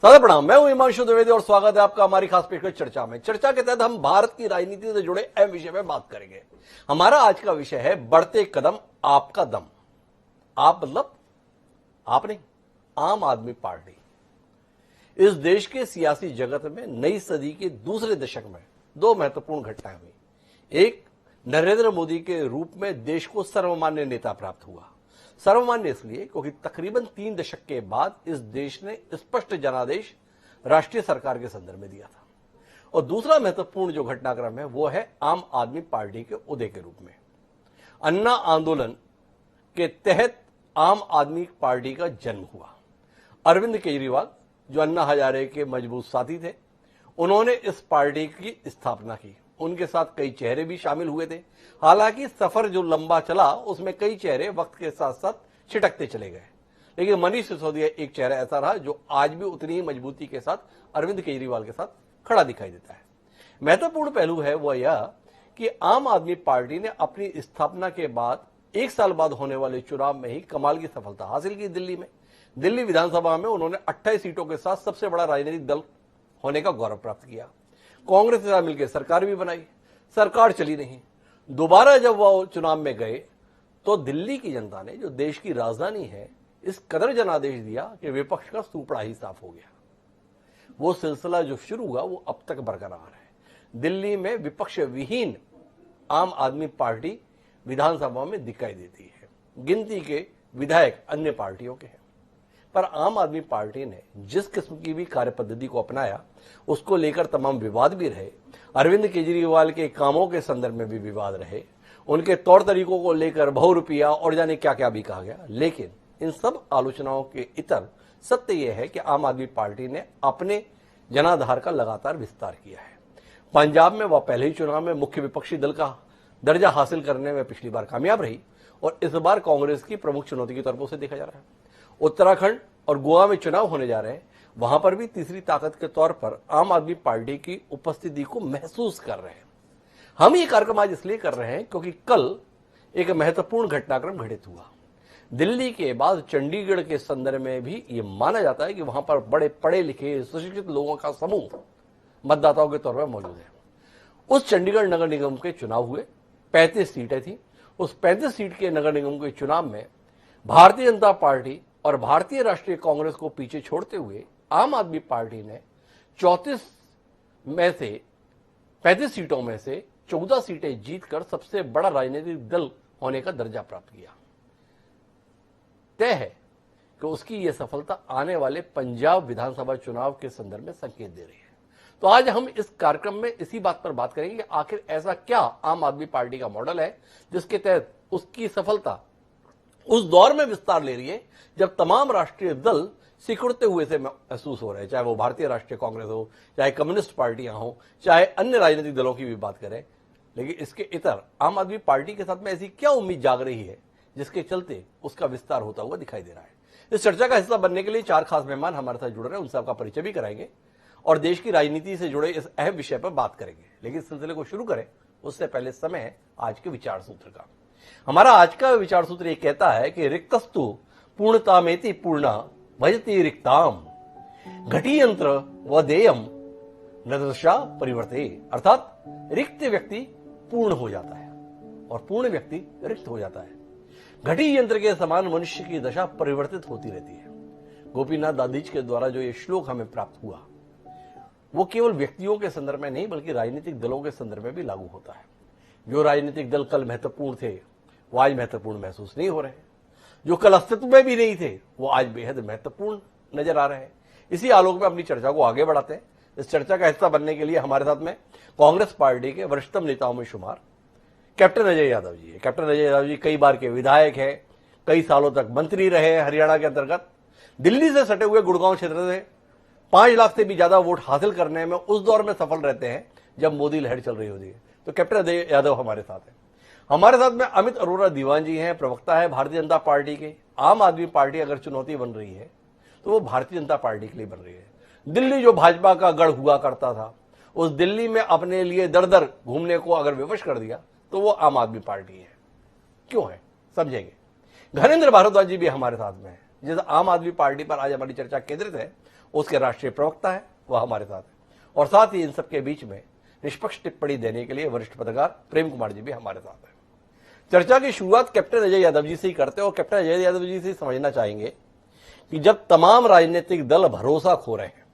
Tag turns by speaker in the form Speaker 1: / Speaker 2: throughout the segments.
Speaker 1: सादर प्रणाम। मैं हूं हिमांशु द्विवेदी और स्वागत है आपका हमारी खास पेशकश चर्चा में। चर्चा के तहत हम भारत की राजनीति से जुड़े अहम विषय में बात करेंगे। हमारा आज का विषय है बढ़ते कदम आपका दम। आप मतलब आप नहीं, आम आदमी पार्टी। इस देश के सियासी जगत में नई सदी के दूसरे दशक में दो महत्वपूर्ण घटनाएं हुई। एक, नरेंद्र मोदी के रूप में देश को सर्वमान्य नेता प्राप्त हुआ। सर्वमान्य इसलिए क्योंकि तकरीबन 3 दशक के बाद इस देश ने स्पष्ट जनादेश राष्ट्रीय सरकार के संदर्भ में दिया था। और दूसरा महत्वपूर्ण जो घटनाक्रम है वो है आम आदमी पार्टी के उदय के रूप में। अन्ना आंदोलन के तहत आम आदमी पार्टी का जन्म हुआ। अरविंद केजरीवाल जो अन्ना हजारे के मजबूत साथी थे, उन्होंने इस पार्टी की स्थापना की। उनके साथ कई चेहरे भी शामिल हुए थे। हालांकि सफर जो लंबा चला उसमें कई चेहरे वक्त के साथ साथ छिटकते चले गए, लेकिन मनीष सिसोदिया एक चेहरा ऐसा रहा जो आज भी उतनी ही मजबूती के साथ अरविंद केजरीवाल के साथ खड़ा दिखाई देता है। महत्वपूर्ण पहलू है वह यह कि आम आदमी पार्टी ने अपनी स्थापना के बाद 1 साल बाद होने वाले चुनाव में ही कमाल की सफलता हासिल की। दिल्ली विधानसभा में उन्होंने 28 सीटों के साथ सबसे बड़ा राजनीतिक दल होने का गौरव प्राप्त किया। कांग्रेस के साथ मिलकर सरकार भी बनाई, सरकार चली नहीं। दोबारा जब वह चुनाव में गए तो दिल्ली की जनता ने, जो देश की राजधानी है, इस कदर जनादेश दिया कि विपक्ष का सूपड़ा ही साफ हो गया। वो सिलसिला जो शुरू हुआ वो अब तक बरकरार है। दिल्ली में विपक्ष विहीन आम आदमी पार्टी विधानसभा में दिखाई देती है। गिनती के विधायक अन्य पार्टियों के हैं, पर आम आदमी पार्टी ने जिस किस्म की भी कार्य पद्धति को अपनाया उसको लेकर तमाम विवाद भी रहे। अरविंद केजरीवाल के कामों के संदर्भ में भी विवाद रहे, उनके तौर तरीकों को लेकर बहुरूपिया और जाने क्या क्या भी कहा गया। लेकिन इन सब आलोचनाओं के इतर सत्य यह है कि आम आदमी पार्टी ने अपने जनाधार का लगातार विस्तार किया है। पंजाब में वह पहले ही चुनाव में मुख्य विपक्षी दल का दर्जा हासिल करने में पिछली बार कामयाब रही और इस बार कांग्रेस की प्रमुख चुनौती के तौर पर उसे देखा जा रहा है। उत्तराखंड और गोवा में चुनाव होने जा रहे हैं, वहां पर भी तीसरी ताकत के तौर पर आम आदमी पार्टी की उपस्थिति को महसूस कर रहे हैं। हम ये कार्यक्रम आज इसलिए कर रहे हैं क्योंकि कल एक महत्वपूर्ण घटनाक्रम घटित हुआ। दिल्ली के बाद चंडीगढ़ के संदर्भ में भी ये माना जाता है कि वहां पर बड़े पढ़े लिखे सुशिक्षित लोगों का समूह मतदाताओं के तौर पर मौजूद है। उस चंडीगढ़ नगर निगम के चुनाव हुए, 35 सीटें थी। उस 35 सीट के नगर निगम के चुनाव में भारतीय जनता पार्टी और भारतीय राष्ट्रीय कांग्रेस को पीछे छोड़ते हुए आम आदमी पार्टी ने 34 सीटों में से 14 सीटें जीतकर सबसे बड़ा राजनीतिक दल होने का दर्जा प्राप्त किया। तय है कि उसकी यह सफलता आने वाले पंजाब विधानसभा चुनाव के संदर्भ में संकेत दे रही है। तो आज हम इस कार्यक्रम में इसी बात पर बात करेंगे कि आखिर ऐसा क्या आम आदमी पार्टी का मॉडल है जिसके तहत उसकी सफलता उस दौर में विस्तार ले रही है जब तमाम राष्ट्रीय दल सिकुड़ते हुए से महसूस हो रहे हैं, चाहे वो भारतीय राष्ट्रीय कांग्रेस हो, चाहे कम्युनिस्ट पार्टियां हो, चाहे अन्य राजनीतिक दलों की भी बात करें। लेकिन इसके इतर आम आदमी पार्टी के साथ में ऐसी क्या उम्मीद जाग रही है जिसके चलते उसका विस्तार होता हुआ दिखाई दे रहा है। इस चर्चा का हिस्सा बनने के लिए 4 खास मेहमान हमारे साथ जुड़ रहे हैं, उनसे आपका परिचय भी कराएंगे और देश की राजनीति से जुड़े इस अहम विषय पर बात करेंगे। लेकिन इस सिलसिले को शुरू करें उससे पहले समय है आज के विचार सूत्र का। हमारा आज का विचार सूत्र ये कहता है कि रिक्तस्तु पूर्णतामेति पूर्णा भजति रिक्ताम घटी यंत्र व देयम नदृशा परिवर्ते। अर्थात रिक्त व्यक्ति पूर्ण हो जाता है और पूर्ण व्यक्ति रिक्त हो जाता है। घटी यंत्र के समान मनुष्य की दशा परिवर्तित होती रहती है। गोपीनाथ दादीज के द्वारा जो ये श्लोक हमें प्राप्त हुआ वो केवल व्यक्तियों के संदर्भ में नहीं बल्कि राजनीतिक दलों के संदर्भ में भी लागू होता है। जो राजनीतिक दल कल महत्वपूर्ण थे वो आज महत्वपूर्ण महसूस नहीं हो रहे हैं। जो कल अस्तित्व में भी नहीं थे वो आज बेहद महत्वपूर्ण नजर आ रहे हैं। इसी आलोक में अपनी चर्चा को आगे बढ़ाते हैं। इस चर्चा का हिस्सा बनने के लिए हमारे साथ में कांग्रेस पार्टी के वरिष्ठतम नेताओं में शुमार कैप्टन अजय यादव जी है। कैप्टन अजय यादव जी कई बार के विधायक हैं, कई सालों तक मंत्री रहे हैं हरियाणा के अंतर्गत। दिल्ली से सटे हुए गुड़गांव क्षेत्र से 5 लाख से भी ज्यादा वोट हासिल करने में उस दौर में सफल रहते हैं जब मोदी लहर चल रही होती है। तो कैप्टन अजय यादव हमारे साथ है। हमारे साथ में अमित अरोड़ा दीवान जी हैं, प्रवक्ता है भारतीय जनता पार्टी के। आम आदमी पार्टी अगर चुनौती बन रही है तो वो भारतीय जनता पार्टी के लिए बन रही है। दिल्ली जो भाजपा का गढ़ हुआ करता था, उस दिल्ली में अपने लिए दर दर घूमने को अगर विवश कर दिया तो वो आम आदमी पार्टी है। क्यों है समझेंगे। घरेंद्र भारद्वाज जी भी हमारे साथ में है। जिस आम आदमी पार्टी पर आज हमारी चर्चा केंद्रित है, उसके राष्ट्रीय प्रवक्ता है, वह हमारे साथ है। और साथ ही इन सबके बीच में निष्पक्ष टिप्पणी देने के लिए वरिष्ठ पत्रकार प्रेम कुमार जी भी हमारे साथ हैं। चर्चा की शुरुआत कैप्टन अजय यादव जी से ही करते हैं और कैप्टन अजय यादव जी से समझना चाहेंगे कि जब तमाम राजनीतिक दल भरोसा खो रहे हैं,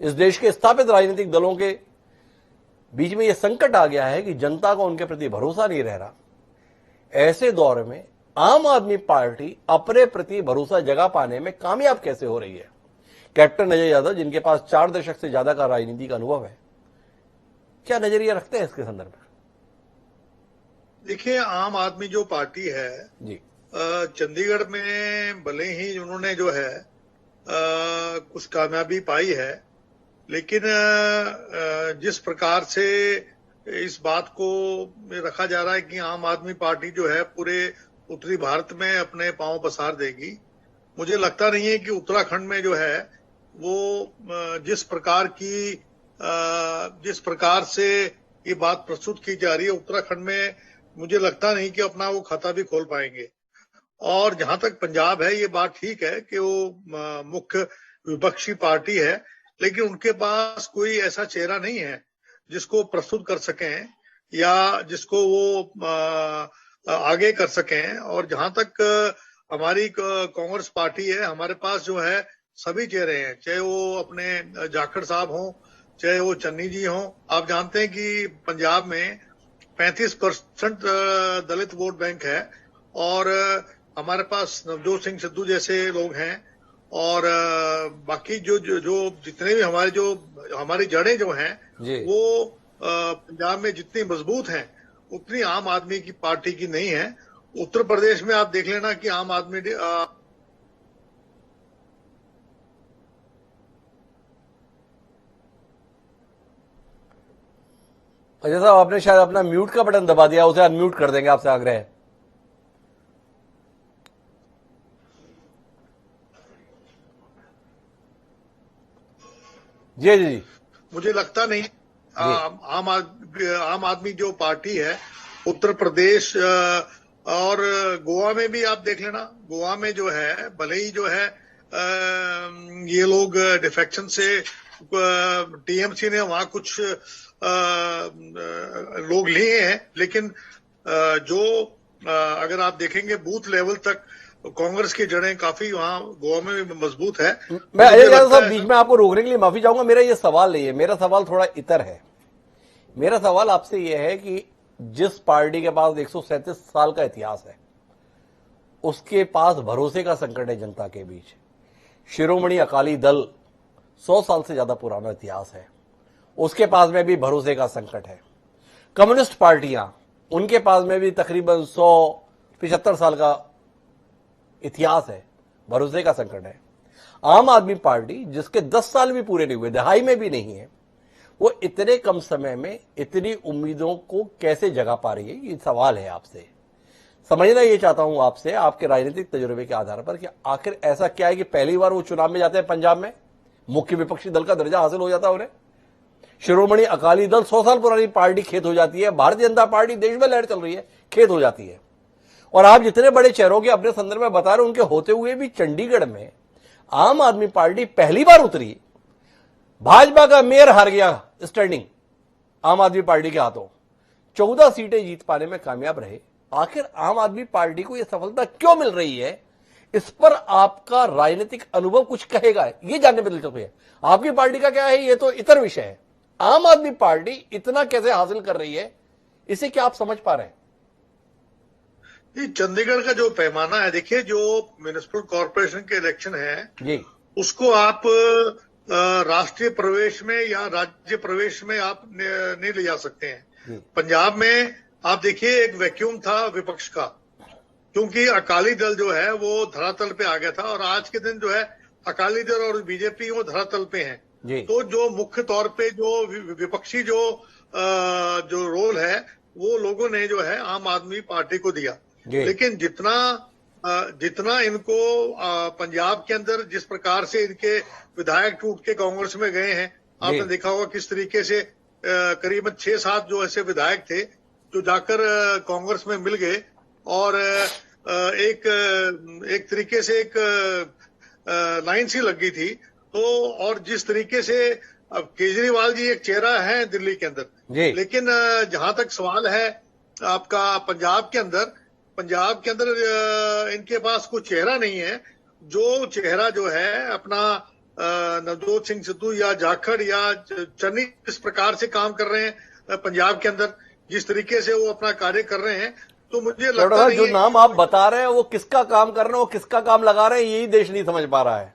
Speaker 1: इस देश के स्थापित राजनीतिक दलों के बीच में यह संकट आ गया है कि जनता को उनके प्रति भरोसा नहीं रह रहा, ऐसे दौर में आम आदमी पार्टी अपने प्रति भरोसा जगा पाने में कामयाब कैसे हो रही है? कैप्टन अजय यादव, जिनके पास 4 दशक से ज्यादा का राजनीति का अनुभव है, क्या नजरिया रखते हैं इसके संदर्भ में?
Speaker 2: देखिए, आम आदमी जो पार्टी है
Speaker 1: जी,
Speaker 2: चंडीगढ़ में भले ही उन्होंने जो है कुछ कामयाबी पाई है, लेकिन जिस प्रकार से इस बात को रखा जा रहा है कि आम आदमी पार्टी जो है पूरे उत्तरी भारत में अपने पांव पसार देगी, मुझे लगता नहीं है कि उत्तराखंड में जो है वो जिस प्रकार से ये बात प्रस्तुत की जा रही है, उत्तराखंड में मुझे लगता नहीं कि अपना वो खाता भी खोल पाएंगे। और जहां तक पंजाब है, ये बात ठीक है कि वो मुख्य विपक्षी पार्टी है, लेकिन उनके पास कोई ऐसा चेहरा नहीं है जिसको प्रस्तुत कर सकें या जिसको वो आगे कर सकें। और जहां तक हमारी कांग्रेस पार्टी है, हमारे पास जो है सभी चेहरे हैं, चाहे वो अपने जाखड़ साहब हों, चाहे वो चन्नी जी हों। आप जानते हैं कि पंजाब में 35% दलित वोट बैंक है और हमारे पास नवजोत सिंह सिद्धू जैसे लोग हैं और बाकी जो जितने भी हमारी जड़ें जो हैं वो पंजाब में जितनी मजबूत हैं उतनी आम आदमी की पार्टी की नहीं है। उत्तर प्रदेश में आप देख लेना कि आम आदमी
Speaker 1: अजय साहब, आपने शायद अपना म्यूट का बटन दबा दिया, उसे अनम्यूट कर देंगे, आपसे आग्रह है। जी जी जी,
Speaker 2: मुझे लगता नहीं आम आदमी जो पार्टी है उत्तर प्रदेश और गोवा में भी आप देख लेना, गोवा में जो है भले ही जो है ये लोग डिफेक्शन से टीएमसी ने वहां कुछ लोग लिए हैं, लेकिन अगर आप देखेंगे बूथ लेवल तक कांग्रेस की जड़ें काफी वहां गोवा में भी मजबूत है।
Speaker 1: मैं अजय यादव साहब बीच में आपको रोकने के लिए माफी चाहूंगा, मेरा ये सवाल नहीं है, मेरा सवाल थोड़ा इतर है। मेरा सवाल आपसे यह है कि जिस पार्टी के पास 137 साल का इतिहास है, उसके पास भरोसे का संकट है जनता के बीच। शिरोमणि अकाली दल 100 साल से ज्यादा पुराना इतिहास है, उसके पास में भी भरोसे का संकट है। कम्युनिस्ट पार्टियां, उनके पास में भी तकरीबन 175 साल का इतिहास है, भरोसे का संकट है। आम आदमी पार्टी, जिसके 10 साल भी पूरे नहीं हुए, दहाई में भी नहीं है, वो इतने कम समय में इतनी उम्मीदों को कैसे जगा पा रही है? ये सवाल है आपसे। समझना ये चाहता हूं आपसे, आपके राजनीतिक तजुर्बे के आधार पर, कि आखिर ऐसा क्या है कि पहली बार वो चुनाव में जाते हैं, पंजाब में मुख्य विपक्षी दल का दर्जा हासिल हो जाता है उन्हें। शिरोमणि अकाली दल 100 साल पुरानी पार्टी खेत हो जाती है, भारतीय जनता पार्टी देश में लहर चल रही है, खेत हो जाती है। और आप जितने बड़े चेहरों के अपने संदर्भ में बता रहे, उनके होते हुए भी चंडीगढ़ में आम आदमी पार्टी पहली बार उतरी, भाजपा का मेयर हार गया स्टैंडिंग आम आदमी पार्टी के हाथों, 14 सीटें जीत पाने में कामयाब रहे। आखिर आम आदमी पार्टी को यह सफलता क्यों मिल रही है? इस पर आपका राजनीतिक अनुभव कुछ कहेगा, ये जानने में दिलचस्पी है। आपकी पार्टी का क्या है, ये तो इतर विषय है। आम आदमी पार्टी इतना कैसे हासिल कर रही है, इसे क्या आप समझ पा रहे हैं?
Speaker 2: चंडीगढ़ का जो पैमाना है, देखिए, जो म्युनिसिपल कॉर्पोरेशन के इलेक्शन है
Speaker 1: जी, उसको
Speaker 2: आप राष्ट्रीय प्रवेश में या राज्य प्रवेश में आप नहीं ले जा सकते हैं। पंजाब में आप देखिए एक वैक्यूम था विपक्ष का, क्योंकि अकाली दल जो है वो धरातल पे आ गया था और आज के दिन जो है अकाली दल और बीजेपी वो धरातल पे हैं। तो जो मुख्य तौर पे जो विपक्षी जो रोल है वो लोगों ने जो है आम आदमी पार्टी को दिया। लेकिन जितना इनको पंजाब के अंदर जिस प्रकार से इनके विधायक टूट के कांग्रेस में गए हैं, आपने देखा होगा किस तरीके से करीबन 6-7 जो ऐसे विधायक थे जो जाकर कांग्रेस में मिल गए और एक तरीके से एक लाइन सी लग गई थी। तो और जिस तरीके से अब केजरीवाल जी एक चेहरा है दिल्ली के अंदर,
Speaker 1: जी
Speaker 2: लेकिन जहां तक सवाल है आपका पंजाब के अंदर, इनके पास कोई चेहरा नहीं है। जो चेहरा जो है अपना नवजोत सिंह सिद्धू या जाखड़ या चन्नी इस प्रकार से काम कर रहे हैं पंजाब के अंदर, जिस तरीके से वो अपना कार्य कर रहे हैं, तो मुझे लगता नहीं
Speaker 1: जो
Speaker 2: है
Speaker 1: नाम आप बता रहे हैं वो किसका काम कर रहे हैं, वो किसका काम लगा रहे हैं, यही देश नहीं समझ पा रहा है।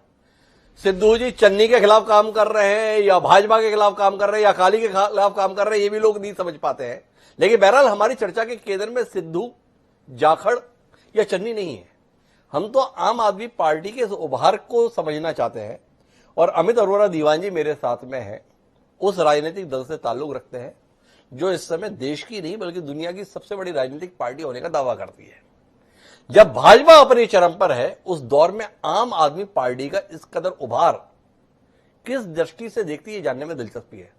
Speaker 1: सिद्धू जी चन्नी के खिलाफ काम कर रहे हैं या भाजपा के खिलाफ काम कर रहे हैं या अकाली के खिलाफ काम कर रहे हैं, ये भी लोग नहीं समझ पाते हैं। लेकिन बहरहाल हमारी चर्चा के केंद्र में सिद्धू, जाखड़ या चन्नी नहीं है। हम तो आम आदमी पार्टी के इस उभार को समझना चाहते हैं। और अमित अरोड़ा दीवान जी मेरे साथ में है, उस राजनीतिक दल से ताल्लुक रखते हैं जो इस समय देश की नहीं बल्कि दुनिया की सबसे बड़ी राजनीतिक पार्टी होने का दावा करती है। जब भाजपा अपने चरम पर है, उस दौर में आम आदमी पार्टी का इस कदर उभार किस दृष्टि से देखती है, जानने में दिलचस्पी है।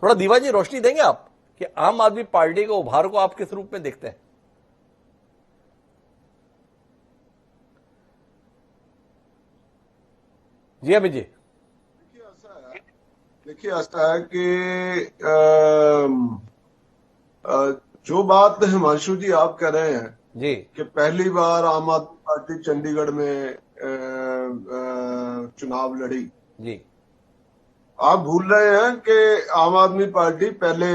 Speaker 1: थोड़ा दीवान जी रोशनी देंगे आप कि आम आदमी पार्टी के उभार को आप किस रूप में देखते हैं? जी अमित जी।
Speaker 3: देखिए ऐसा है कि जो बात हिमांशु जी आप कह रहे हैं
Speaker 1: जी
Speaker 3: कि पहली बार आम आदमी पार्टी चंडीगढ़ में चुनाव लड़ी,
Speaker 1: जी
Speaker 3: आप भूल रहे हैं कि आम आदमी पार्टी पहले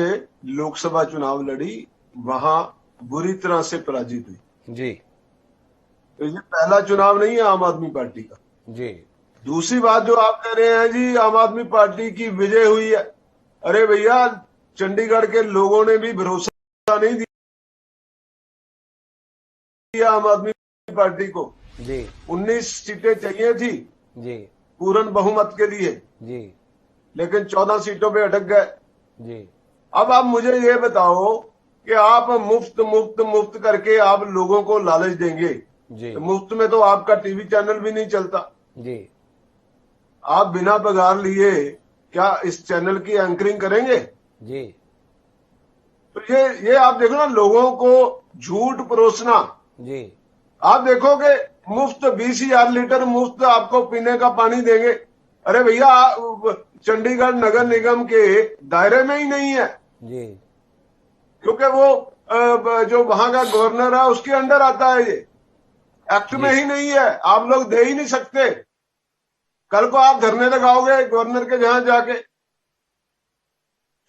Speaker 3: लोकसभा चुनाव लड़ी, वहां बुरी तरह से पराजित हुई।
Speaker 1: जी
Speaker 3: तो ये पहला चुनाव नहीं है आम आदमी पार्टी का।
Speaker 1: जी
Speaker 3: दूसरी बात जो आप कह रहे हैं जी आम आदमी पार्टी की विजय हुई है, अरे भैया चंडीगढ़ के लोगों ने भी भरोसा नहीं दिया आम आदमी पार्टी को।
Speaker 1: जी
Speaker 3: 19 सीटें चाहिए थी
Speaker 1: जी
Speaker 3: पूर्ण बहुमत के लिए,
Speaker 1: जी
Speaker 3: लेकिन 14 सीटों पे अटक गए।
Speaker 1: जी
Speaker 3: अब आप मुझे ये बताओ कि आप मुफ्त मुफ्त मुफ्त करके आप लोगों को लालच देंगे,
Speaker 1: जी
Speaker 3: तो मुफ्त में तो आपका टीवी चैनल भी नहीं चलता।
Speaker 1: जी
Speaker 3: आप बिना पगार लिए क्या इस चैनल की एंकरिंग करेंगे?
Speaker 1: जी
Speaker 3: तो ये आप देखो ना, लोगों को झूठ परोसना।
Speaker 1: जी
Speaker 3: आप देखोगे मुफ्त 20,000 लीटर मुफ्त आपको पीने का पानी देंगे। अरे भैया चंडीगढ़ नगर निगम के दायरे में ही नहीं है,
Speaker 1: जी
Speaker 3: क्योंकि वो जो वहां का गवर्नर है उसके अंडर आता है, ये एक्ट में ही नहीं है, आप लोग दे ही नहीं सकते। कल को आप धरने लगाओगे गवर्नर के जहां जाके।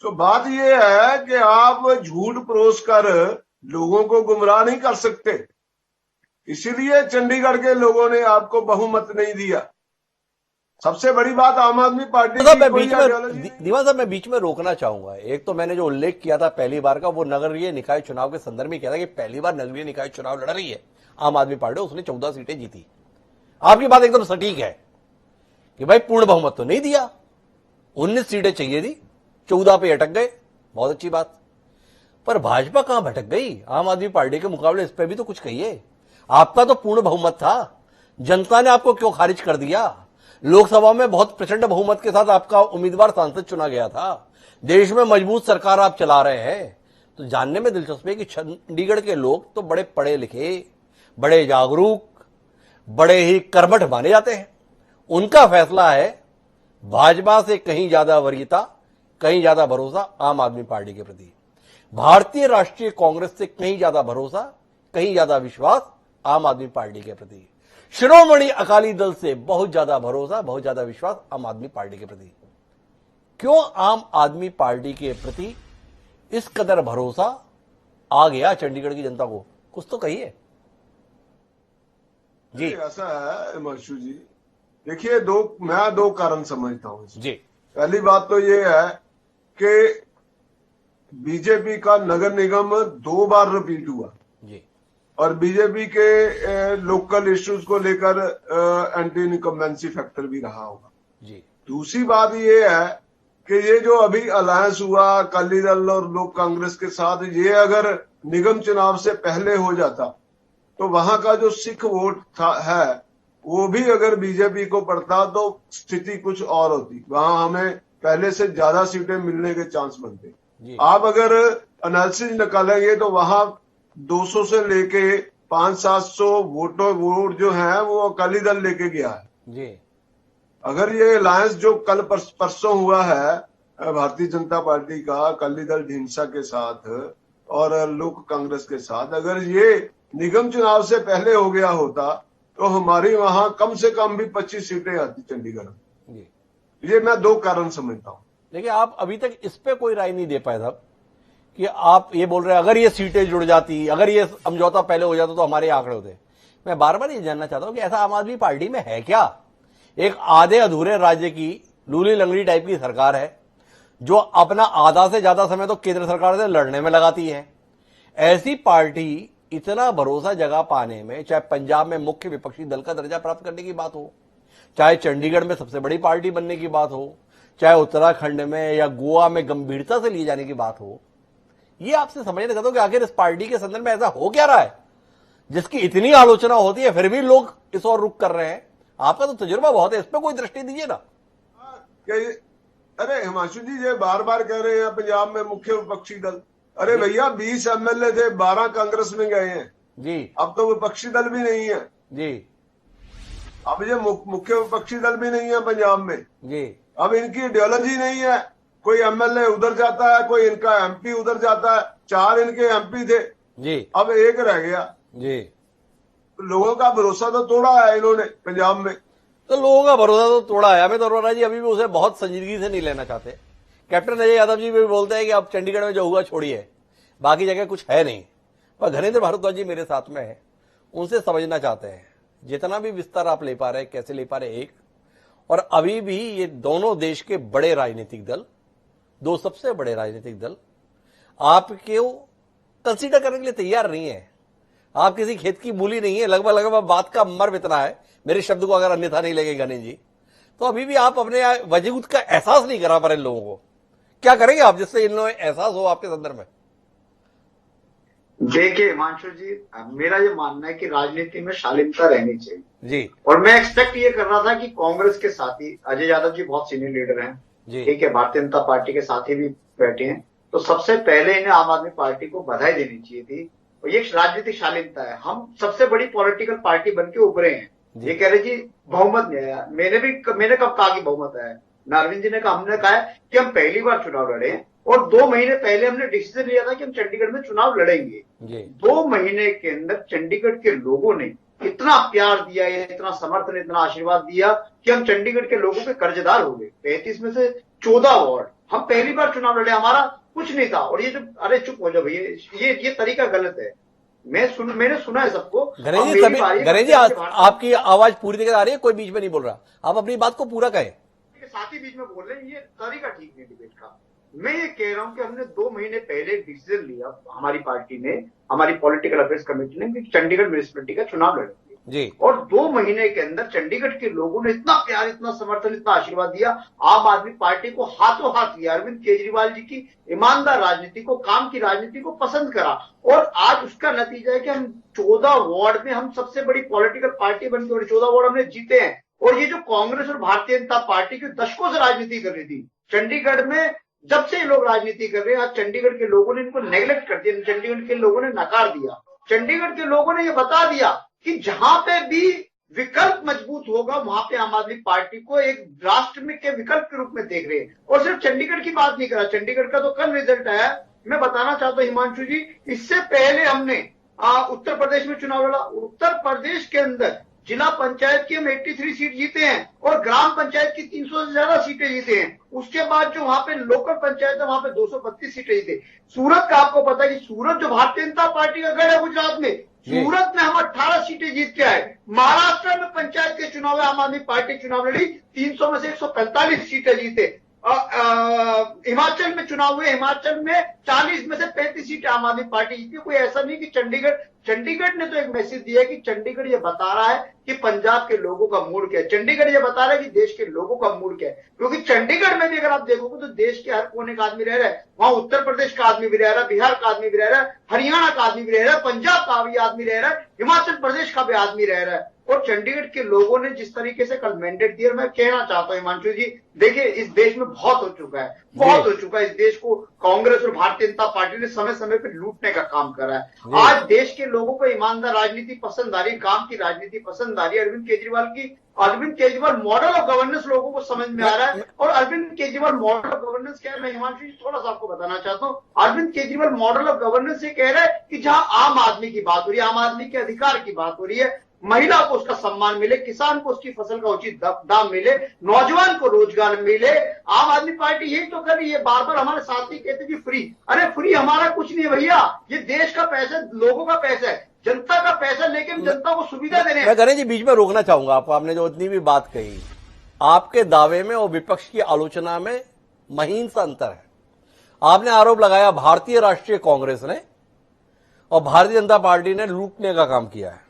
Speaker 3: तो बात यह है कि आप झूठ परोस कर लोगों को गुमराह नहीं कर सकते, इसीलिए चंडीगढ़ के लोगों ने आपको बहुमत नहीं दिया। सबसे बड़ी बात आम आदमी पार्टी की
Speaker 1: मैं
Speaker 3: कोई
Speaker 1: बीच
Speaker 3: आइडियोलॉजी
Speaker 1: में दीवान साहब मैं बीच में रोकना चाहूंगा। एक तो मैंने जो उल्लेख किया था पहली बार का, वो नगरीय निकाय चुनाव के संदर्भ में किया था कि पहली बार नगरीय निकाय चुनाव लड़ रही है आम आदमी पार्टी, उसने 14 सीटें जीती। आपकी बात एकदम सटीक है कि भाई पूर्ण बहुमत तो नहीं दिया, 19 सीटें चाहिए थी, 14 पे अटक गए, बहुत अच्छी बात। पर भाजपा कहां भटक गई आम आदमी पार्टी के मुकाबले? इस पर भी तो कुछ कहिए। आपका तो पूर्ण बहुमत था, जनता ने आपको क्यों खारिज कर दिया? लोकसभा में बहुत प्रचंड बहुमत के साथ आपका उम्मीदवार सांसद चुना गया था, देश में मजबूत सरकार आप चला रहे हैं। तो जानने में दिलचस्पी है कि चंडीगढ़ के लोग तो बड़े पढ़े लिखे, बड़े जागरूक, बड़े ही कर्मठ माने जाते हैं। उनका फैसला है भाजपा से कहीं ज्यादा वरीयता, कहीं ज्यादा भरोसा आम आदमी पार्टी के प्रति, भारतीय राष्ट्रीय कांग्रेस से कहीं ज्यादा भरोसा, कहीं ज्यादा विश्वास आम आदमी पार्टी के प्रति, शिरोमणि अकाली दल से बहुत ज्यादा भरोसा, बहुत ज्यादा विश्वास आम आदमी पार्टी के प्रति। क्यों आम आदमी पार्टी के प्रति इस कदर भरोसा आ गया चंडीगढ़ की जनता को? कुछ तो कहिए जी।
Speaker 3: ऐसा है हिमांशु जी, देखिए मैं दो कारण समझता हूं इसमें।
Speaker 1: जी
Speaker 3: पहली बात तो ये है कि बीजेपी का नगर निगम 2 बार रिपीट हुआ
Speaker 1: जी
Speaker 3: और बीजेपी के लोकल इश्यूज को लेकर एंटी इनकम्बेंसी फैक्टर भी रहा होगा
Speaker 1: जी।
Speaker 3: दूसरी बात ये है कि ये जो अभी अलायंस हुआ अकाली दल और लोक कांग्रेस के साथ, ये अगर निगम चुनाव से पहले हो जाता तो वहां का जो सिख वोट है वो भी अगर बीजेपी को पड़ता तो स्थिति कुछ और होती, वहां हमें पहले से ज्यादा सीटें मिलने के चांस बनते। आप अगर एनालिसिस निकालेंगे तो वहां 200 से लेके 500-700 वोट जो है वो अकाली दल लेके गया है
Speaker 1: जी।
Speaker 3: अगर ये अलायंस जो कल परसों हुआ है भारतीय जनता पार्टी का अकाली दल ढींसा के साथ और लोक कांग्रेस के साथ, अगर ये निगम चुनाव से पहले हो गया होता तो हमारी वहां कम से कम भी 25 सीटें आती चंडीगढ़ में।
Speaker 1: जी।
Speaker 3: ये मैं 2 कारण समझता हूं।
Speaker 1: देखिए, आप अभी तक इस पे कोई राय नहीं दे पाए साहब कि आप ये बोल रहे हैं अगर ये सीटें जुड़ जाती, अगर ये समझौता पहले हो जाता तो हमारे आंकड़े होते। मैं बार बार ये जानना चाहता हूं कि ऐसा आम आदमी पार्टी में है क्या? एक आधे अधूरे राज्य की लूली लंगड़ी टाइप की सरकार है जो अपना आधा से ज्यादा समय तो केंद्र सरकार से लड़ने में लगाती है। ऐसी पार्टी इतना भरोसा जगा पाने में, चाहे पंजाब में मुख्य विपक्षी दल का दर्जा प्राप्त करने की बात हो, चाहे चंडीगढ़ में सबसे बड़ी पार्टी बनने की बात हो, चाहे उत्तराखंड में या गोवा में गंभीरता से लिए जाने की बात हो, ये आपसे समझने चाहता हूं कि आखिर इस पार्टी के संदर्भ में ऐसा हो क्या रहा है जिसकी इतनी आलोचना होती है फिर भी लोग इस ओर रुख कर रहे हैं। आपका तो तजुर्बा बहुत है, इस पर कोई दृष्टि दीजिए ना।
Speaker 3: अरे हिमांशु जी, ये बार बार कह रहे हैं पंजाब में मुख्य विपक्षी दल। अरे भैया 20 एमएलए थे, 12 कांग्रेस में गए हैं
Speaker 1: जी।
Speaker 3: अब तो विपक्षी दल भी नहीं है
Speaker 1: जी।
Speaker 3: अब ये मुख्य विपक्षी दल भी नहीं है पंजाब में
Speaker 1: जी।
Speaker 3: अब इनकी आइडियोलॉजी नहीं है। कोई एमएलए उधर जाता है, कोई इनका एमपी उधर जाता है। 4 इनके एमपी थे
Speaker 1: जी।
Speaker 3: अब 1 रह गया
Speaker 1: जी।
Speaker 3: लोगों का भरोसा तो तोड़ा है इन्होंने पंजाब में।
Speaker 1: तो लोगों का भरोसा तो तोड़ा है। अमित अरोड़ा जी अभी भी उसे बहुत संजीदगी से नहीं लेना चाहते। कैप्टन अजय यादव जी भी बोलते हैं कि अब चंडीगढ़ में जो हुआ छोड़िए, बाकी जगह कुछ है नहीं। पर घनेन्द्र भारद्वाज जी मेरे साथ में है, उनसे समझना चाहते हैं जितना भी विस्तार आप ले पा रहे हैं, कैसे ले पा रहे हैं। एक और अभी भी ये दोनों देश के बड़े राजनीतिक दल, 2 सबसे बड़े राजनीतिक दल आपके कंसीडर करने के लिए तैयार नहीं है। आप किसी खेत की मूली नहीं है। लगभग लगभग बात का मर्म इतना है, मेरे शब्द को अगर अन्यथा नहीं लगेगा गणेश जी, तो अभी भी आप अपने वजूद का एहसास नहीं करा पा रहे लोगों को। क्या करेंगे आप जिससे इन लोगों को एहसास हो आपके संदर्भ में?
Speaker 4: देखिए हिमांशु जी, मेरा ये मानना है कि राजनीति में शालीनता रहनी चाहिए
Speaker 1: जी।
Speaker 4: और मैं एक्सपेक्ट ये कर रहा था कि कांग्रेस के साथी अजय यादव जी बहुत सीनियर लीडर हैं, ठीक है, भारतीय जनता पार्टी के साथी भी बैठे हैं, तो सबसे पहले इन्हें आम आदमी पार्टी को बधाई देनी चाहिए थी। और ये राजनीतिक शालीनता है। हम सबसे बड़ी पॉलिटिकल पार्टी बन के उभरे हैं। ये कह रहे जी बहुमत नहीं आया। मैंने कब कहा कि बहुमत आया? अरविंद जी ने कहा, हमने कहा है कि हम पहली बार चुनाव लड़े हैं और 2 महीने पहले हमने डिसीजन लिया था कि हम चंडीगढ़ में चुनाव लड़ेंगे। 2 महीने के अंदर चंडीगढ़ के लोगों ने इतना प्यार दिया, इतना समर्थन, इतना आशीर्वाद दिया कि हम चंडीगढ़ के लोगों के कर्जदार हो गए। 35 में से 14 वार्ड हम पहली बार चुनाव लड़े, हमारा कुछ नहीं था। और ये जो, अरे चुप हो जाओ भैया, ये तरीका गलत है। मैंने सुना है सबको।
Speaker 1: गणेश जी आपकी आवाज पूरी तरह आ रही है, कोई बीच में नहीं बोल रहा, आप अपनी बात को पूरा कहें।
Speaker 4: साथ ही बीच में बोल रहे हैं, ये तरीका ठीक नहीं डिबेट का। मैं ये कह रहा हूं कि हमने 2 महीने पहले डिसीजन लिया, हमारी पार्टी ने, हमारी पॉलिटिकल अफेयर्स कमेटी ने, कि चंडीगढ़ म्युनिसिपैलिटी का चुनाव लड़ेंगे
Speaker 1: जी।
Speaker 4: और 2 महीने के अंदर चंडीगढ़ के लोगों ने इतना प्यार, इतना समर्थन, इतना आशीर्वाद दिया। आम आदमी पार्टी को हाथों हाथ लिया, अरविंद केजरीवाल जी की ईमानदार राजनीति को, काम की राजनीति को पसंद करा। और आज उसका नतीजा है कि हम 14 वार्ड में हम सबसे बड़ी पॉलिटिकल पार्टी बन के 14 वार्ड हमने जीते हैं। और ये जो कांग्रेस और भारतीय जनता पार्टी की दशकों से राजनीति कर रही थी चंडीगढ़ में, जब से ये लोग राजनीति कर रहे हैं, आज चंडीगढ़ के लोगों ने इनको नेग्लेक्ट कर दिया, चंडीगढ़ के लोगों ने नकार दिया। चंडीगढ़ के लोगों ने ये बता दिया कि जहां पे भी विकल्प मजबूत होगा वहां पे आम आदमी पार्टी को एक राष्ट्र में के विकल्प के रूप में देख रहे हैं। और सिर्फ चंडीगढ़ की बात नहीं करा, चंडीगढ़ का तो कल रिजल्ट आया। मैं बताना चाहता हूं हिमांशु जी, इससे पहले हमने उत्तर प्रदेश में चुनाव लड़ा। उत्तर प्रदेश के अंदर जिला पंचायत की हम 83 सीट जीते हैं और ग्राम पंचायत की 300 से ज्यादा सीटें जीते हैं। उसके बाद जो वहां पे लोकल पंचायत है वहां पे 232 सीटें जीते। सूरत का आपको पता है कि सूरत जो भारतीय जनता पार्टी का गढ़ है गुजरात में, सूरत में हम 18 सीटें जीत के आए। महाराष्ट्र में पंचायत के चुनाव में आम आदमी पार्टी चुनाव लड़ी, 300 में से 145 सीटें जीते। हिमाचल में चुनाव हुए, हिमाचल में 40 में से 35 सीटें आम आदमी पार्टी जीती। कोई ऐसा नहीं कि चंडीगढ़ ने तो एक मैसेज दिया है कि चंडीगढ़ ये बता रहा है कि पंजाब के लोगों का मूड क्या है, चंडीगढ़ ये बता रहा है कि देश के लोगों का मूड क्या है। क्योंकि चंडीगढ़ में भी अगर आप देखोगे तो देश के हर कोने का आदमी रह रहा है। वहां उत्तर प्रदेश का आदमी भी रह रहा है, बिहार का आदमी भी रह रहा है, हरियाणा का आदमी भी रह रहा है, पंजाब का भी आदमी रह रहा है, हिमाचल प्रदेश का भी आदमी रह रहा है। और चंडीगढ़ के लोगों ने जिस तरीके से कल मैंडेट दिया, मैं कहना चाहता हूं हिमांशु जी, देखिए इस देश में बहुत हो चुका है, बहुत हो चुका है। इस देश को कांग्रेस और भारतीय जनता पार्टी ने समय समय पर लूटने का काम करा है। आज देश के लोगों को ईमानदार राजनीति पसंद आ रही, काम की राजनीति पसंद आ रही है। Arvind Kejriwal model of governance लोगों को समझ में आ रहा है। और Arvind Kejriwal model of governance क्या है, मैं हिमांशु जी थोड़ा सा आपको बताना चाहता हूँ। Arvind Kejriwal model of governance ये कह रहा है कि जहां आम आदमी की बात हो रही है, आम आदमी के अधिकार की बात हो रही है, महिला को उसका सम्मान मिले, किसान को उसकी फसल का उचित दाम मिले, नौजवान को रोजगार मिले, आम आदमी पार्टी यही तो कर रही है। बार बार हमारे साथी कहते कि फ्री, अरे फ्री हमारा कुछ नहीं है भैया, ये देश का पैसा, लोगों का पैसा है, जनता का पैसा लेके हम जनता को सुविधा दे रहे हैं।
Speaker 1: मैं करें जी बीच में रोकना चाहूंगा आपको, आपने जो इतनी भी बात कही, आपके दावे में और विपक्ष की आलोचना में महीन सा अंतर है। आपने आरोप लगाया भारतीय राष्ट्रीय कांग्रेस ने और भारतीय जनता पार्टी ने लूटने का काम किया है,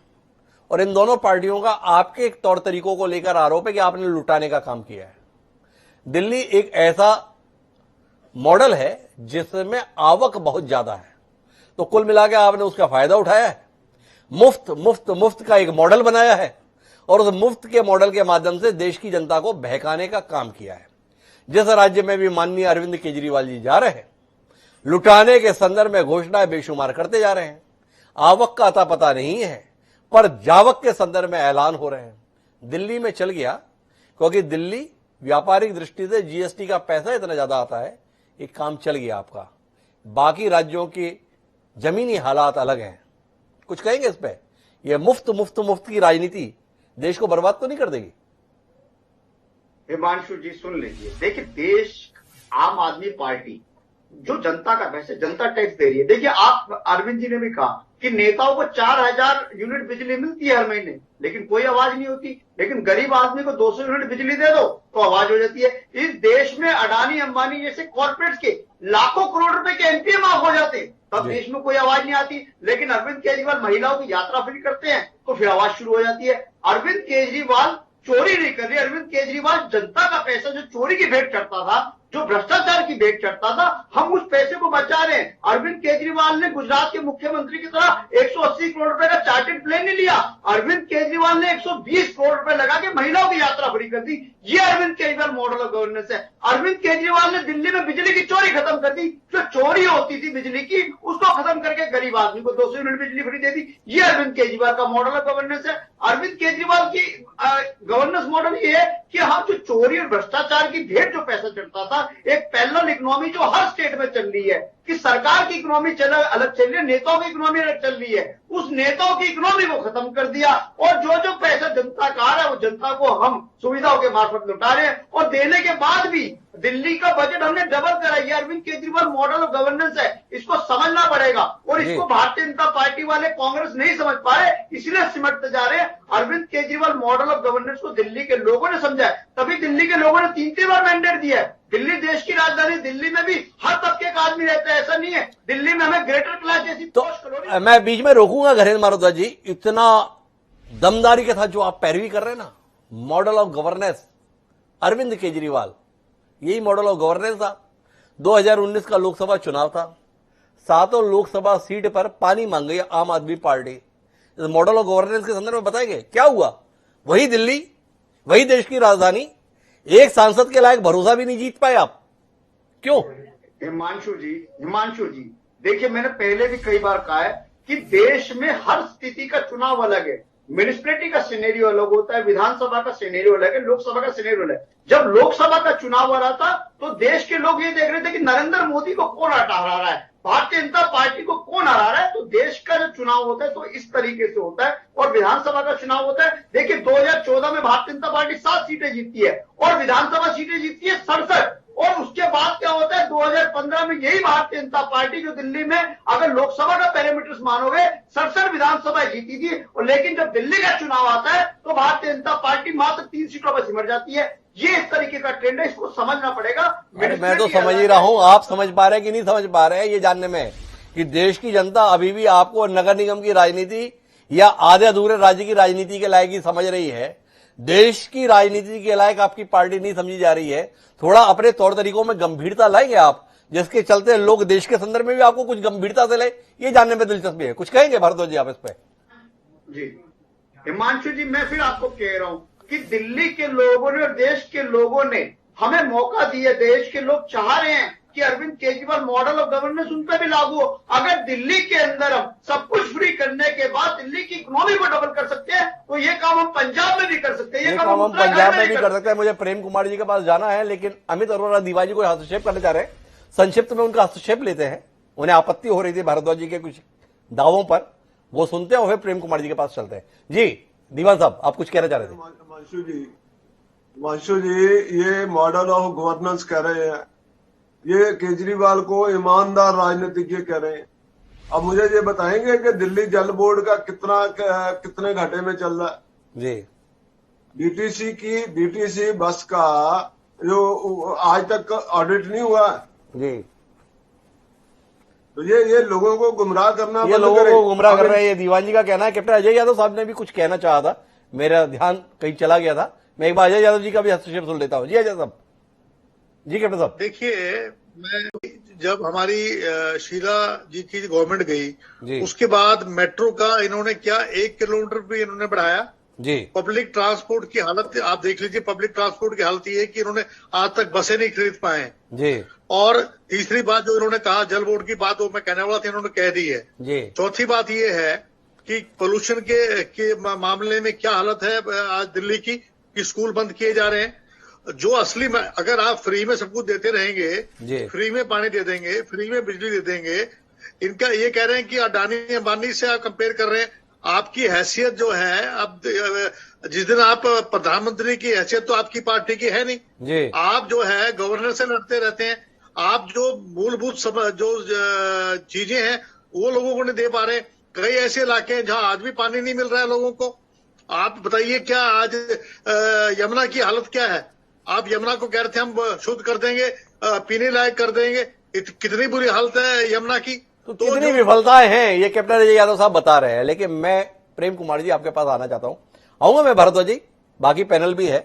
Speaker 1: और इन दोनों पार्टियों का आपके तौर तरीकों को लेकर आरोप है कि आपने लुटाने का काम किया है। दिल्ली एक ऐसा मॉडल है जिसमें आवक बहुत ज्यादा है, तो कुल मिला के आपने उसका फायदा उठाया है, मुफ्त मुफ्त मुफ्त का एक मॉडल बनाया है, और उस मुफ्त के मॉडल के माध्यम से देश की जनता को बहकाने का काम किया है। जिस राज्य में भी माननीय अरविंद केजरीवाल जी जा रहे हैं, लुटाने के संदर्भ में घोषणाएं बेशुमार करते जा रहे हैं। आवक का अता पता नहीं है, पर जावक के संदर्भ में ऐलान हो रहे हैं। दिल्ली में चल गया, क्योंकि दिल्ली व्यापारिक दृष्टि से जीएसटी का पैसा इतना ज्यादा आता है, एक काम चल गया आपका। बाकी राज्यों की जमीनी हालात अलग हैं। कुछ कहेंगे इस पे? ये मुफ्त मुफ्त मुफ्त की राजनीति देश को बर्बाद तो नहीं कर देगी?
Speaker 4: हिमांशु जी सुन लीजिए, देखिए देश, आम आदमी पार्टी जो जनता का पैसे, जनता टैक्स दे रही है। देखिए आप, अरविंद जी ने भी कहा कि नेताओं को 4000 यूनिट बिजली मिलती है हर महीने, लेकिन कोई आवाज नहीं होती। लेकिन गरीब आदमी को 200 यूनिट बिजली दे दो तो आवाज हो जाती है। इस देश में अडानी अंबानी जैसे कॉर्पोरेट्स के लाखों करोड़ रुपए के एनपीए माफ हो जाते हैं, तब देश में कोई आवाज नहीं आती। लेकिन अरविंद केजरीवाल महिलाओं की यात्रा फ्री करते हैं तो फिर आवाज शुरू हो जाती है। अरविंद केजरीवाल चोरी नहीं कर रहे, अरविंद केजरीवाल जनता का पैसा जो चोरी की भेंट चढ़ता था, जो भ्रष्टाचार की भेंट चढ़ता था, हम उस पैसे को बचा रहे हैं। अरविंद केजरीवाल ने गुजरात के मुख्यमंत्री की तरह 180 करोड़ रुपए का चार्टर्ड प्लेन नहीं लिया। अरविंद केजरीवाल ने 120 करोड़ रुपए लगा के महिलाओं की यात्रा फ्री कर दी। ये Arvind Kejriwal model of governance है। अरविंद केजरीवाल ने दिल्ली में बिजली की चोरी खत्म कर दी, जो चोरी होती थी बिजली की उसको खत्म करके गरीब आदमी को 200 यूनिट बिजली फ्री दे दी। ये अरविंद केजरीवाल का मॉडल ऑफ गवर्नेंस है। अरविंद केजरीवाल की गवर्नेंस मॉडल ये है कि हम जो चोरी और भ्रष्टाचार की भेंट जो पैसा चढ़ता था, एक पैरेलल इकोनॉमी जो हर स्टेट में चल रही है कि सरकार की इकोनॉमी अलग चल रही है, नेताओं की इकोनॉमी अलग चल रही है, उस नेताओं की इकोनॉमी को खत्म कर दिया। और जो जो पैसा जनता का आ रहा है वो जनता को हम सुविधाओं के मार्फत लुटा रहे हैं। और देने के बाद भी दिल्ली का बजट हमने डबल करा। ये Arvind Kejriwal model of governance है, इसको समझना पड़ेगा। और इसको भारतीय जनता पार्टी वाले, कांग्रेस नहीं समझ पा रहे, इसलिए सिमटते जा रहे हैं। Arvind Kejriwal model of governance को दिल्ली के लोगों ने समझा है, तभी दिल्ली के लोगों ने 3 बार मैंडेट दिया है। दिल्ली देश की राजधानी, दिल्ली में भी हर तबके का आदमी रहता है, ऐसा नहीं है। दिल्ली में हमें ग्रेटर क्लास जैसी
Speaker 1: तो मैं बीच में रोकूंगा घरेंद्र मारोदा जी, इतना दमदारी के साथ जो आप पैरवी कर रहे हैं ना, model of governance Arvind Kejriwal, यही मॉडल ऑफ गवर्नेंस था। 2019 का लोकसभा चुनाव था, 7 लोकसभा सीट पर पानी मांग गई आम आदमी पार्टी। इस मॉडल ऑफ गवर्नेंस के संदर्भ में बताएंगे क्या हुआ? वही दिल्ली, वही देश की राजधानी, एक सांसद के लायक भरोसा भी नहीं जीत पाए आप, क्यों?
Speaker 4: हिमांशु जी देखिए, मैंने पहले भी कई बार कहा है कि देश में हर स्थिति का चुनाव अलग है। म्युनिसिपैलिटी का सिनेरियो अलग होता है, विधानसभा का सिनेरियो अलग है, लोकसभा का सिनेरियो अलग है। जब लोकसभा का चुनाव हो रहा था तो देश के लोग ये देख रहे थे कि नरेंद्र मोदी को कौन हरा रहा है, भारतीय जनता पार्टी को कौन हरा रहा है। तो देश का जो चुनाव होता है तो इस तरीके से होता है। और विधानसभा का चुनाव होता है, देखिए 2014 में भारतीय जनता पार्टी 7 सीटें जीतती है और विधानसभा सीटें जीतती है 67। और उसके बाद क्या होता है, 2015 में यही भारतीय जनता पार्टी जो दिल्ली में अगर लोकसभा का पैरामीटर्स मानोगे 67 विधानसभा जीती थी। और लेकिन जब दिल्ली का चुनाव आता है तो भारतीय जनता पार्टी मात्र 3 सीटों पर सिमट जाती है। ये इस तरीके का ट्रेंड है, इसको समझना पड़ेगा।
Speaker 1: मैं तो समझ ही रहा हूं, आप समझ पा रहे हैं कि नहीं समझ पा रहे हैं ये जानने में कि देश की जनता अभी भी आपको नगर निगम की राजनीति या आधे अधूरे राज्य की राजनीति के लायक ही समझ रही है। देश की राजनीति के लायक आपकी पार्टी नहीं समझी जा रही है। थोड़ा अपने तौर तरीकों में गंभीरता लाएंगे आप, जिसके चलते लोग देश के संदर्भ में भी आपको कुछ गंभीरता से ले, ये जानने में दिलचस्पी है। कुछ कहेंगे भारद्वाज जी आप इस पे?
Speaker 4: जी हिमांशु जी, मैं फिर आपको कह रहा हूं कि दिल्ली के लोगों ने और देश के लोगों ने हमें मौका दिया। देश के लोग चाह रहे हैं कि Arvind Kejriwal model of governance उन पर भी लागू हो। अगर दिल्ली के अंदर हम सब कुछ फ्री करने के बाद दिल्ली की इकोनॉमी को डबल कर सकते हैं, तो ये काम हम पंजाब में भी कर सकते हैं।
Speaker 1: ये काम हम पंजाब में भी कर सकते हैं। मुझे प्रेम कुमार जी के पास जाना है, लेकिन अमित अरोड़ा दीवाजी को हस्तक्षेप करना चाह रहे हैं। संक्षिप्त में उनका हस्तक्षेप लेते हैं। उन्हें आपत्ति हो रही थी भारद्वाज जी के कुछ दावों पर, वो सुनते हैं और फिर प्रेम कुमार जी के पास चलते हैं। जी दीवान साहब, आप कुछ कहना चाह रहे थे।
Speaker 3: हिमांशु जी, ये मॉडल ऑफ गवर्नेंस कह रहे हैं, ये केजरीवाल को ईमानदार राजनीतिज्ञ कह रहे हैं। अब मुझे ये बताएंगे कि दिल्ली जल बोर्ड का कितने घाटे में चल रहा है
Speaker 1: जी।
Speaker 3: डीटीसी बस का जो आज तक ऑडिट नहीं हुआ
Speaker 1: जी।
Speaker 3: तो ये लोगों को गुमराह करना,
Speaker 1: ये लोगों को गुमराह कर रहे हैं। ये दीवान जी का कहना है। कैप्टन अजय यादव साहब ने भी कुछ कहना चाहा था, मेरा ध्यान कहीं चला गया था। मैं एक बार अजय यादव जी का भी हस्तक्षेप सुन लेता हूं। जी अजय साहब। जी कैप्टन साहब।
Speaker 2: देखिए, मैं जब हमारी शीला जी की गवर्नमेंट
Speaker 1: जी।
Speaker 2: गई, उसके बाद मेट्रो का इन्होंने क्या 1 किलोमीटर भी इन्होंने बढ़ाया
Speaker 1: जी।
Speaker 2: पब्लिक ट्रांसपोर्ट की हालत आप देख लीजिए। पब्लिक ट्रांसपोर्ट की हालत ये है कि इन्होंने आज तक बसें नहीं खरीद पाए
Speaker 1: जी।
Speaker 2: और तीसरी बात जो इन्होंने कहा जल बोर्ड की बात, वो मैं कहने वाला था, इन्होंने कह दी है
Speaker 1: जी।
Speaker 2: चौथी बात ये है कि पोल्यूशन के मामले में क्या हालत है आज दिल्ली की, कि स्कूल बंद किए जा रहे हैं। जो असली में अगर आप फ्री में सब कुछ देते रहेंगे, फ्री में पानी दे देंगे, फ्री में बिजली दे देंगे, इनका ये कह रहे हैं कि अडानी अंबानी से आप कंपेयर कर रहे हैं। आपकी हैसियत जो है, अब जिस दिन आप प्रधानमंत्री की हैसियत तो आपकी पार्टी की है नहीं
Speaker 1: जी।
Speaker 2: आप जो है गवर्नर से लड़ते रहते हैं। आप जो मूलभूत जो चीजें हैं वो लोगों को नहीं दे पा रहे। कई ऐसे इलाके हैं जहां आज भी पानी नहीं मिल रहा है लोगों को। आप बताइए क्या आज यमुना की हालत क्या है? आप यमुना को कह रहे थे हम शुद्ध कर देंगे, पीने लायक कर देंगे। कितनी बुरी हालत है यमुना की।
Speaker 1: तो कितनी विफलताएं हैं ये कैप्टन अजय यादव साहब बता रहे हैं। लेकिन मैं प्रेम कुमार जी आपके पास आना चाहता हूं। आऊंगा मैं भारद्वाज जी, बाकी पैनल भी है।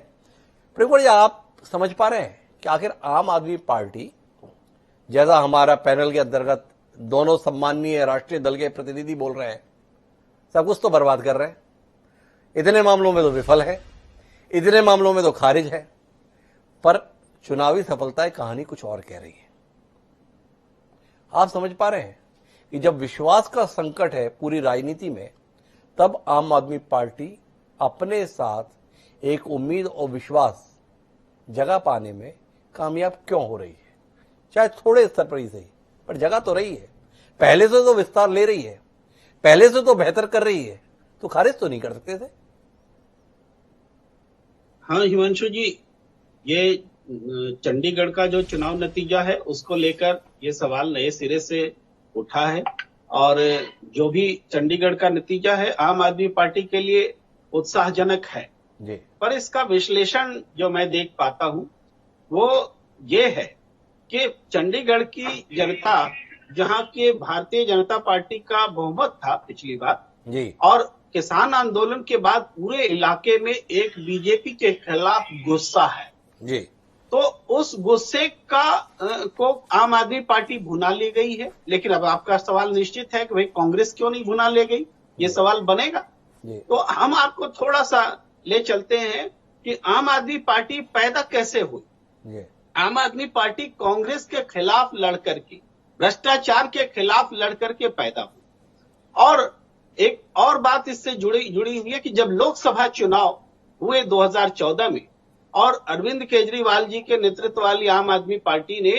Speaker 1: प्रेम कुमार जी, आप समझ पा रहे हैं कि आखिर आम आदमी पार्टी, जैसा हमारा पैनल के अंतर्गत दोनों सम्माननीय राष्ट्रीय दल के प्रतिनिधि बोल रहे हैं, सब कुछ तो बर्बाद कर रहे हैं। इतने मामलों में तो विफल है, इतने मामलों में तो खारिज है, पर चुनावी सफलताएं कहानी कुछ और कह रही है। आप समझ पा रहे हैं कि जब विश्वास का संकट है पूरी राजनीति में, तब आम आदमी पार्टी अपने साथ एक उम्मीद और विश्वास जगह पाने में कामयाब क्यों हो रही है। चाहे थोड़े स्तर पर ही सही, पर जगह तो रही है। पहले से तो विस्तार ले रही है, पहले से तो बेहतर कर रही है, तो खारिज तो नहीं कर सकते थे।
Speaker 5: हाँ हिमांशु जी, ये चंडीगढ़ का जो चुनाव नतीजा है उसको लेकर ये सवाल नए सिरे से उठा है। और जो भी चंडीगढ़ का नतीजा है आम आदमी पार्टी के लिए उत्साहजनक है
Speaker 1: जी।
Speaker 5: पर इसका विश्लेषण जो मैं देख पाता हूं वो ये है कि चंडीगढ़ की जनता, जहां के भारतीय जनता पार्टी का बहुमत था पिछली बार
Speaker 1: जी, और
Speaker 5: किसान आंदोलन के बाद पूरे इलाके में एक बीजेपी के खिलाफ गुस्सा है
Speaker 1: जी।
Speaker 5: तो उस गुस्से को आम आदमी पार्टी भुना ले गई है। लेकिन अब आपका सवाल निश्चित है कि भाई कांग्रेस क्यों नहीं भुना ले गई, ये सवाल बनेगा। तो हम आपको थोड़ा सा ले चलते हैं कि आम आदमी पार्टी पैदा कैसे हुई। आम आदमी पार्टी कांग्रेस के खिलाफ लड़कर के, भ्रष्टाचार के खिलाफ लड़कर के पैदा हुई। और एक और बात इससे जुड़ी हुई है कि जब लोकसभा चुनाव हुए 2014 में और अरविंद केजरीवाल जी के नेतृत्व वाली आम आदमी पार्टी ने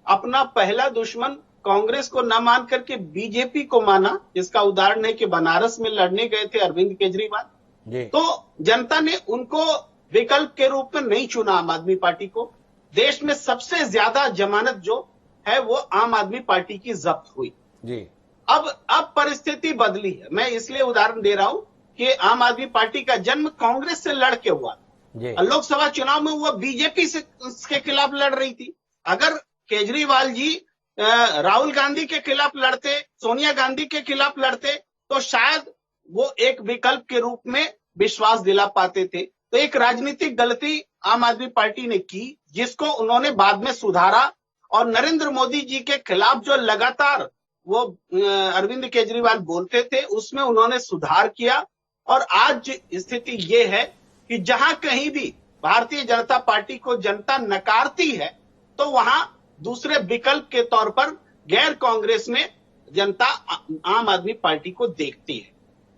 Speaker 5: अपना पहला दुश्मन कांग्रेस को न मान करके बीजेपी को माना, जिसका उदाहरण है कि बनारस में लड़ने गए थे अरविंद केजरीवाल, तो जनता ने उनको विकल्प के रूप में नहीं चुना आम आदमी पार्टी को। देश में सबसे ज्यादा जमानत जो है वो आम आदमी पार्टी की जब्त हुई जी। अब परिस्थिति बदली है। मैं इसलिए उदाहरण दे रहा हूं कि आम आदमी पार्टी का जन्म कांग्रेस से लड़के हुआ, लोकसभा चुनाव में वो बीजेपी से के खिलाफ लड़ रही थी। अगर केजरीवाल जी राहुल गांधी के खिलाफ लड़ते, सोनिया गांधी के खिलाफ लड़ते, तो शायद वो एक विकल्प के रूप में विश्वास दिला पाते थे। तो एक राजनीतिक गलती आम आदमी पार्टी ने की, जिसको उन्होंने बाद में सुधारा। और नरेंद्र मोदी जी के खिलाफ जो लगातार वो अरविंद केजरीवाल बोलते थे, उसमें उन्होंने सुधार किया और आज स्थिति ये है कि जहां कहीं भी भारतीय जनता पार्टी को जनता नकारती है तो वहां दूसरे विकल्प के तौर पर गैर कांग्रेस में जनता आम आदमी पार्टी को देखती है।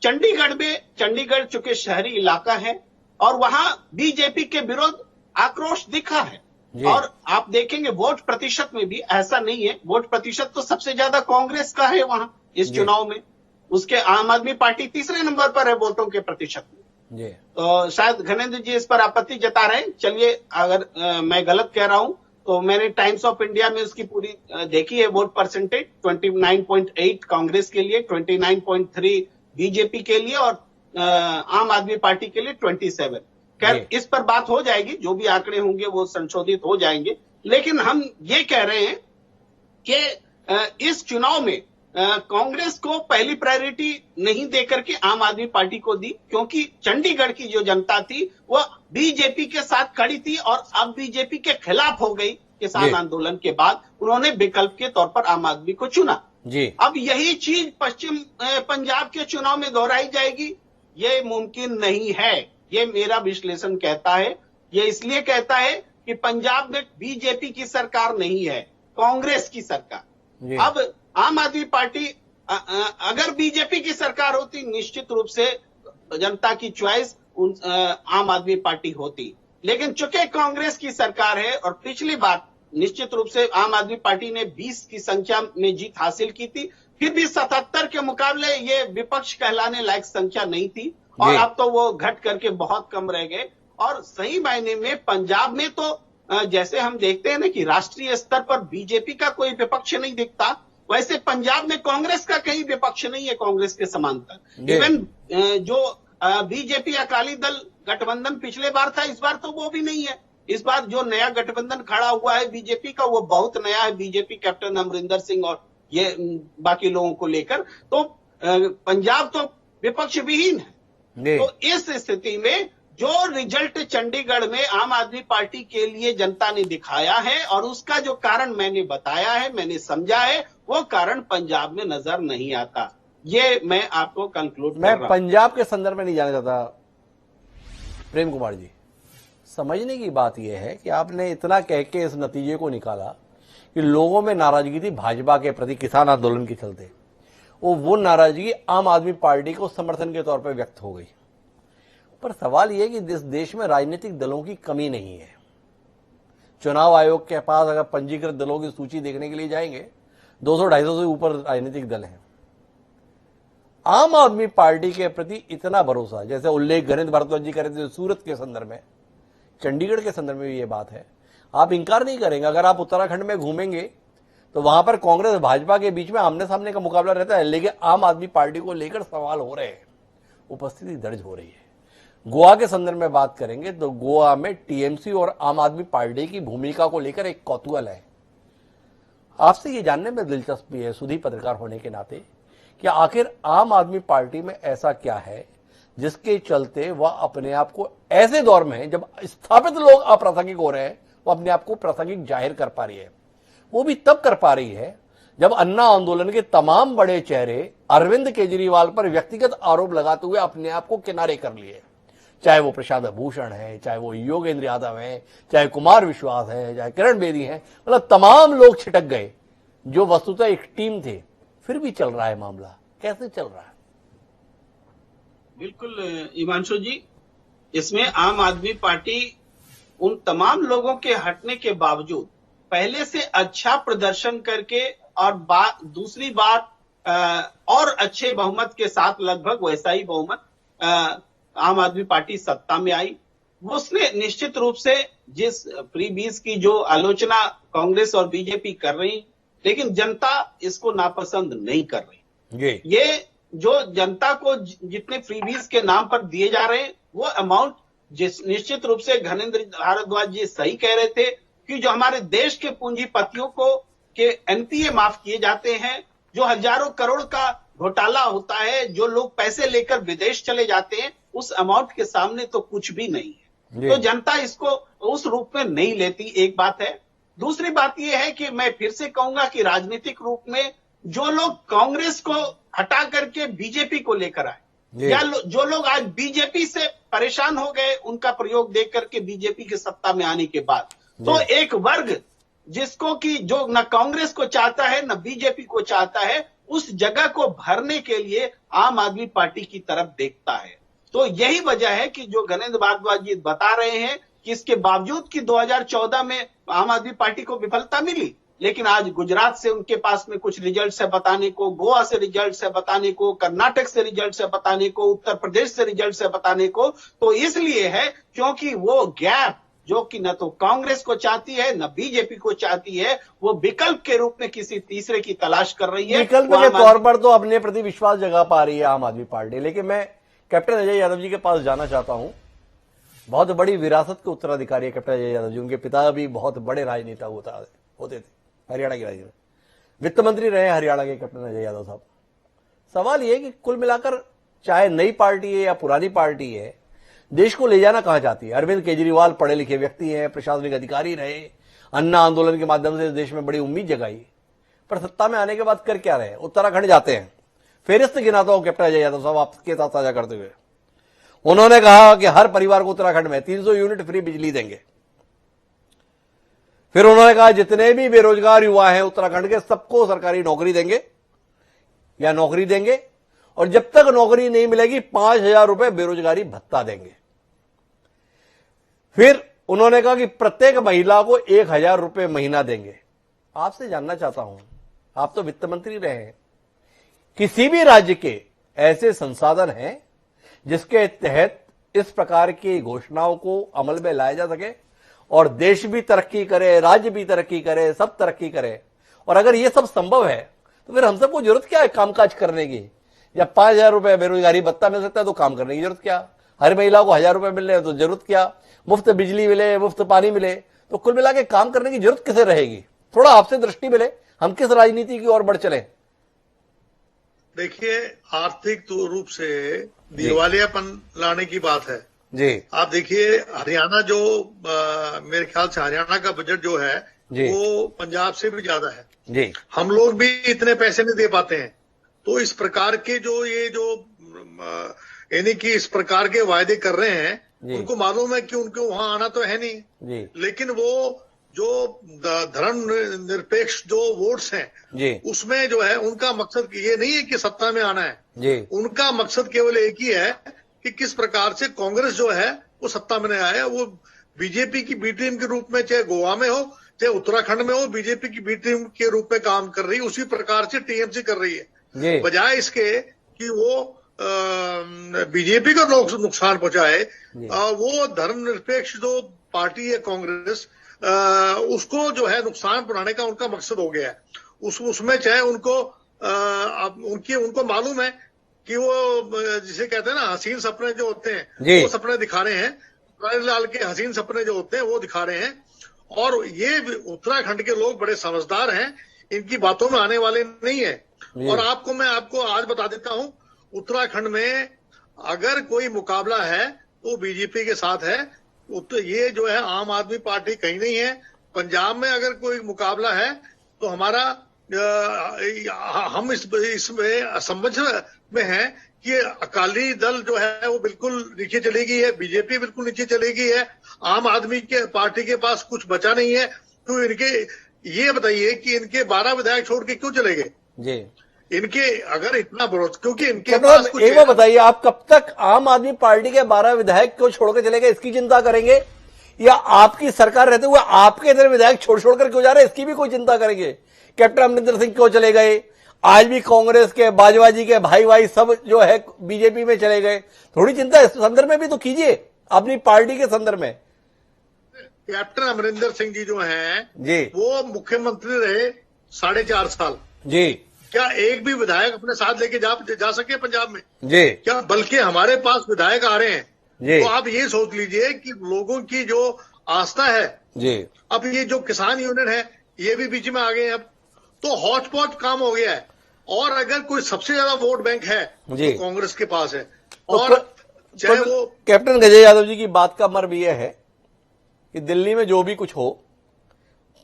Speaker 5: चंडीगढ़ चूंकि शहरी इलाका है और वहां बीजेपी के विरोध आक्रोश दिखा है। और आप देखेंगे वोट प्रतिशत में भी ऐसा नहीं है, वोट प्रतिशत तो सबसे ज्यादा कांग्रेस का है वहां इस चुनाव में, उसके आम आदमी पार्टी तीसरे नंबर पर है वोटों के प्रतिशत में। तो शायद घनेंद्र जी इस पर आपत्ति जता रहे हैं। चलिए, अगर मैं गलत कह रहा हूं तो मैंने टाइम्स ऑफ इंडिया में उसकी पूरी देखी है वोट परसेंटेज, 29.8 कांग्रेस के लिए, 29.3 बीजेपी के लिए और आम आदमी पार्टी के लिए 27। खैर, इस पर बात हो जाएगी, जो भी आंकड़े होंगे वो संशोधित हो जाएंगे। लेकिन हम ये कह रहे हैं कि इस चुनाव में कांग्रेस को पहली प्रायोरिटी नहीं देकर के आम आदमी पार्टी को दी, क्योंकि चंडीगढ़ की जो जनता थी वह बीजेपी के साथ खड़ी थी और अब बीजेपी के खिलाफ हो गई। किसान आंदोलन के बाद उन्होंने विकल्प के तौर पर आम आदमी को चुना। अब यही चीज पश्चिम पंजाब के चुनाव में दोहराई जाएगी, ये मुमकिन नहीं है, ये मेरा विश्लेषण कहता है। ये इसलिए कहता है कि पंजाब में बीजेपी की सरकार नहीं है, कांग्रेस की सरकार। अब आम आदमी पार्टी, अगर बीजेपी की सरकार होती निश्चित रूप से जनता की चॉइस आम आदमी पार्टी होती, लेकिन चूंकि कांग्रेस की सरकार है और पिछली बार निश्चित रूप से आम आदमी पार्टी ने 20 की संख्या में जीत हासिल की थी, फिर भी 77 के मुकाबले ये विपक्ष कहलाने लायक संख्या नहीं थी और अब तो वो घट करके बहुत कम रह गए। और सही मायने में पंजाब में तो जैसे हम देखते हैं ना कि राष्ट्रीय स्तर पर बीजेपी का कोई विपक्ष नहीं दिखता, वैसे पंजाब में कांग्रेस का कहीं विपक्ष नहीं है कांग्रेस के समांतर। इवन जो बीजेपी अकाली दल गठबंधन पिछले बार था, इस बार तो वो भी नहीं है। इस बार जो नया गठबंधन खड़ा हुआ है बीजेपी का, वो बहुत नया है, बीजेपी कैप्टन अमरिंदर सिंह और ये बाकी लोगों को लेकर। तो पंजाब तो विपक्ष विहीन है। तो इस स्थिति में जो रिजल्ट चंडीगढ़ में आम आदमी पार्टी के लिए जनता ने दिखाया है और उसका जो कारण मैंने बताया है, मैंने समझा है, वो कारण पंजाब में नजर नहीं आता। ये मैं आपको कंक्लूड कर रहा हूं।
Speaker 1: मैं पंजाब के संदर्भ में नहीं जाना चाहता प्रेम कुमार जी। समझने की बात यह है कि आपने इतना कह के इस नतीजे को निकाला कि लोगों में नाराजगी थी भाजपा के प्रति किसान आंदोलन के चलते, वो नाराजगी आम आदमी पार्टी को समर्थन के तौर पर व्यक्त हो गई। पर सवाल यह कि इस देश में राजनीतिक दलों की कमी नहीं है। चुनाव आयोग के पास अगर पंजीकृत दलों की सूची देखने के लिए जाएंगे, 200-250 से ऊपर राजनीतिक दल हैं। आम आदमी पार्टी के प्रति इतना भरोसा, जैसे उल्लेख घनेंद्र भारद्वाज जी कर रहे थे सूरत के संदर्भ में, चंडीगढ़ के संदर्भ में भी ये बात है। आप इंकार नहीं करेंगे, अगर आप उत्तराखंड में घूमेंगे तो वहां पर कांग्रेस और भाजपा के बीच में आमने सामने का मुकाबला रहता है, लेकिन आम आदमी पार्टी को लेकर सवाल हो रहे हैं, उपस्थिति दर्ज हो रही है। गोवा के संदर्भ में बात करेंगे तो गोवा में टीएमसी और आम आदमी पार्टी की भूमिका को लेकर एक कौतूहल है। आपसे ये जानने में दिलचस्पी है सुधी पत्रकार होने के नाते कि आखिर आम आदमी पार्टी में ऐसा क्या है जिसके चलते वह अपने आप को ऐसे दौर में जब स्थापित लोग अप्रासंगिक हो रहे हैं, वो अपने आप को प्रासंगिक जाहिर कर पा रही है। वो भी तब कर पा रही है जब अन्ना आंदोलन के तमाम बड़े चेहरे अरविंद केजरीवाल पर व्यक्तिगत आरोप लगाते हुए अपने आप को किनारे कर लिए, चाहे वो प्रशांत भूषण है, चाहे वो योगेंद्र यादव है, चाहे कुमार विश्वास है, चाहे किरण बेदी है, मतलब तमाम लोग छिटक गए जो वस्तुतः एक टीम थे। फिर भी चल रहा है मामला, कैसे चल रहा है?
Speaker 5: बिल्कुल हिमांशु जी, इसमें आम आदमी पार्टी उन तमाम लोगों के हटने के बावजूद पहले से अच्छा प्रदर्शन करके और दूसरी बार और अच्छे बहुमत के साथ, लगभग वैसा ही बहुमत आम आदमी पार्टी सत्ता में आई। उसने निश्चित रूप से जिस फ्रीबीज की जो आलोचना कांग्रेस और बीजेपी कर रही, लेकिन जनता इसको नापसंद नहीं कर रही। ये जो जनता को जितने फ्रीबीज के नाम पर दिए जा रहे हैं वो अमाउंट निश्चित रूप से घनेंद्र भारद्वाज जी सही कह रहे थे कि जो हमारे देश के पूंजीपतियों को के एनपीए माफ किए जाते हैं, जो हजारों करोड़ का घोटाला होता है, जो लोग पैसे लेकर विदेश चले जाते हैं, उस अमाउंट के सामने तो कुछ भी नहीं है। तो जनता इसको उस रूप में नहीं लेती, एक बात है। दूसरी बात यह है कि मैं फिर से कहूंगा कि राजनीतिक रूप में जो लोग कांग्रेस को हटा करके बीजेपी को लेकर आए, या जो लोग आज बीजेपी से परेशान हो गए उनका प्रयोग देख करके बीजेपी की सत्ता में आने के बाद, तो एक वर्ग जिसको कि जो न कांग्रेस को चाहता है न बीजेपी को चाहता है, उस जगह को भरने के लिए आम आदमी पार्टी की तरफ देखता है। तो यही वजह है कि जो गणेंद्र भारद्वाज जी बता रहे हैं कि इसके बावजूद कि 2014 में आम आदमी पार्टी को विफलता मिली, लेकिन आज गुजरात से उनके पास में कुछ रिजल्ट है बताने को, गोवा से रिजल्ट है बताने को, कर्नाटक से रिजल्ट है बताने को, उत्तर प्रदेश से रिजल्ट है बताने को। तो इसलिए है क्योंकि वो गैप जो कि न तो कांग्रेस को चाहती है न बीजेपी को चाहती है, वो विकल्प के रूप में किसी तीसरे की तलाश कर रही है।
Speaker 1: विकल्प के तौर पर तो अपने प्रति विश्वास जगा पा रही है आम आदमी पार्टी। लेकिन मैं कैप्टन अजय यादव जी के पास जाना चाहता हूं। बहुत बड़ी विरासत के उत्तराधिकारी है कैप्टन अजय यादव जी। उनके पिता भी बहुत बड़े राजनेता होते थे हरियाणा के राजनीति में, वित्त मंत्री रहे हरियाणा के कैप्टन अजय यादव साहब। सवाल यह कि कुल मिलाकर चाहे नई पार्टी है या पुरानी पार्टी है, देश को ले जाना कहां चाहती है। अरविंद केजरीवाल पढ़े लिखे व्यक्ति हैं, प्रशासनिक अधिकारी रहे, अन्ना आंदोलन के माध्यम से देश में बड़ी उम्मीद जगाई, पर सत्ता में आने के बाद कर क्या रहे। उत्तराखंड जाते हैं, फेरिस्त गिनाता हूं कैप्टन अजय यादव साहब आपके साथ साझा करते हुए। उन्होंने कहा कि हर परिवार को उत्तराखंड में 300 यूनिट फ्री बिजली देंगे। फिर उन्होंने कहा जितने भी बेरोजगार युवा हैं उत्तराखंड के, सबको सरकारी नौकरी देंगे या नौकरी देंगे, और जब तक नौकरी नहीं मिलेगी 5,000 रुपए बेरोजगारी भत्ता देंगे। फिर उन्होंने कहा कि प्रत्येक महिला को 1,000 रुपए महीना देंगे। आपसे जानना चाहता हूं, आप तो वित्त मंत्री रहे हैं, किसी भी राज्य के ऐसे संसाधन हैं जिसके तहत इस प्रकार की घोषणाओं को अमल में लाया जा सके और देश भी तरक्की करे, राज्य भी तरक्की करे, सब तरक्की करे। और अगर ये सब संभव है तो फिर हम सबको जरूरत क्या है कामकाज करने की। जब 5,000 रुपए बेरोजगारी भत्ता मिल सकता है तो काम करने की जरूरत क्या, हर महिला को 1,000 रुपए मिल रहे हैं तो जरूरत क्या, मुफ्त बिजली मिले, मुफ्त पानी मिले, तो कुल मिला के काम करने की जरूरत किसे रहेगी। थोड़ा आपसे दृष्टि मिले, हम किस राजनीति की ओर बढ़ चले।
Speaker 2: देखिए, आर्थिक रूप से दिवालियापन लाने की बात है
Speaker 1: जी।
Speaker 2: आप देखिए हरियाणा जो मेरे ख्याल से हरियाणा का बजट जो है वो पंजाब से भी ज्यादा है
Speaker 1: जी।
Speaker 2: हम लोग भी इतने पैसे नहीं दे पाते हैं। तो इस प्रकार के जो ये जो यानी कि इस प्रकार के वायदे कर रहे हैं, उनको मालूम है कि उनको वहां आना तो है नहीं
Speaker 1: जी।
Speaker 2: लेकिन वो जो धर्म निरपेक्ष जो वोट्स हैं उसमें जो है उनका मकसद ये नहीं है कि सत्ता में आना है जी। उनका मकसद केवल एक ही है कि किस प्रकार से कांग्रेस जो है वो सत्ता में नहीं आया। वो बीजेपी की बी टीम के रूप में चाहे गोवा में हो चाहे उत्तराखंड में हो, बीजेपी की बी टीम के रूप में काम कर रही है, उसी प्रकार से टीएमसी कर रही है। बजाय इसके कि वो बीजेपी को नुकसान पहुंचाए, वो धर्मनिरपेक्ष जो पार्टी है कांग्रेस, उसको जो है नुकसान पहुंचाने का उनका मकसद हो गया है। उसमें चाहे उनको उनको मालूम है कि वो जिसे कहते हैं ना हसीन सपने जो होते हैं वो सपने दिखा रहे हैं, लाल के हसीन सपने जो होते हैं वो दिखा रहे हैं। और ये उत्तराखंड के लोग बड़े समझदार हैं, इनकी बातों में आने वाले नहीं है। और मैं आपको आज बता देता हूं, उत्तराखंड में अगर कोई मुकाबला है तो बीजेपी के साथ है। तो ये जो है आम आदमी पार्टी कहीं नहीं है। पंजाब में अगर कोई मुकाबला है तो हमारा हम इसमें समझ में है कि अकाली दल जो है वो बिल्कुल नीचे चली गई है, बीजेपी बिल्कुल नीचे चली गई है, आम आदमी के पार्टी के पास कुछ बचा नहीं है। तो इनके ये बताइए कि इनके 12 विधायक छोड़ के क्यों चले गए जी? इनके अगर इतना भरोसा, क्योंकि इनके पास कुछ
Speaker 1: एक बार बताइए, आप कब तक आम आदमी पार्टी के 12 विधायक क्यों छोड़ के चले गए इसकी चिंता करेंगे, या आपकी सरकार रहते हुए आपके इधर विधायक छोड़ कर क्यों जा रहे हैं इसकी भी कोई चिंता करेंगे? कैप्टन अमरिंदर सिंह क्यों चले गए? आज भी कांग्रेस के बाजवा जी के भाई सब जो है बीजेपी में चले गए। थोड़ी चिंता इस संदर्भ में भी तो कीजिए अपनी पार्टी के संदर्भ में।
Speaker 2: कैप्टन अमरिंदर सिंह जी जो हैं जी, वो मुख्यमंत्री रहे 4.5 साल जी। क्या एक भी विधायक अपने साथ लेके जा सके पंजाब में जी? क्या बल्कि हमारे पास विधायक आ रहे हैं जी। तो आप ये सोच लीजिए कि लोगों की जो आस्था है जी, अब ये जो किसान यूनियन है ये भी बीच में आ गए हैं। अब तो हॉटपॉट काम हो गया है। और अगर कोई सबसे ज्यादा वोट बैंक है तो कांग्रेस के पास है। और चाहे वो
Speaker 1: कैप्टन अजय यादव जी की बात का मर्म यह है कि दिल्ली में जो भी कुछ हो,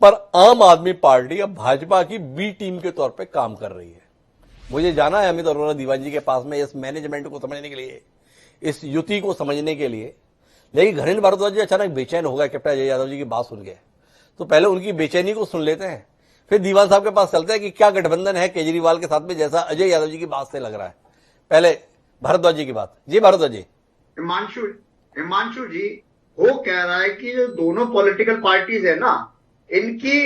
Speaker 1: पर आम आदमी पार्टी अब भाजपा की बी टीम के तौर पे काम कर रही है। मुझे जाना है अमित अरोड़ा दीवान जी के पास में इस मैनेजमेंट को समझने के लिए, इस युति को समझने के लिए। लेकिन घरेंद्र भारद्वाज जी अचानक बेचैन हो गए कैप्टन अजय यादव जी की बात सुन के। तो पहले उनकी बेचैनी को सुन लेते हैं, फिर दीवान साहब के पास चलते हैं कि क्या गठबंधन है केजरीवाल के साथ में, जैसा अजय यादव जी की बात से लग रहा है। पहले भारद्वाज जी की बात। जी भारद्वाज जी।
Speaker 4: हिमांशु जी, वो कह रहा है कि जो दोनों पॉलिटिकल पार्टीज है ना, इनकी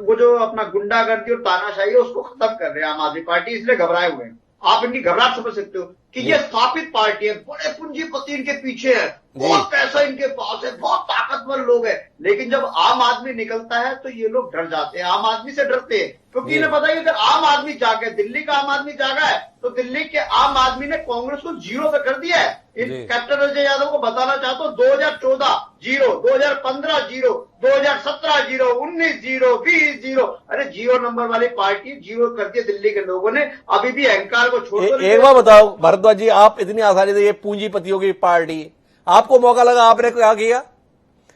Speaker 4: वो जो अपना गुंडागर्दी और तानाशाही है उसको खत्म कर रहे हैं आम आदमी पार्टी, इसलिए घबराए हुए हैं। आप इनकी घबराहट समझ सकते हो कि ये स्थापित पार्टी है, बड़े पूंजीपति इनके पीछे है, बहुत पैसा इनके पास है, बहुत ताकतवर लोग हैं। लेकिन जब आम आदमी निकलता है तो ये लोग डर जाते हैं, आम आदमी से डरते हैं, क्योंकि इन्हें पता है अगर आम आदमी जागे, दिल्ली का आम आदमी जागा है, तो दिल्ली के आम आदमी ने कांग्रेस को जीरो पे कर दिया है। कैप्टन अजय यादव को बताना चाहता हूं, 2014 zero, 2015 zero, 2017 zero, 19 zero, 20 zero. अरे जीरो नंबर वाली पार्टी जीरो कर दिया दिल्ली के लोगों ने। अभी भी अहंकार को छोड़कर
Speaker 1: एक बार बताओ भारद्वाज जी, आप इतनी आसानी से, ये पूंजीपतियों की पार्टी, आपको मौका लगा, आपने क्या किया?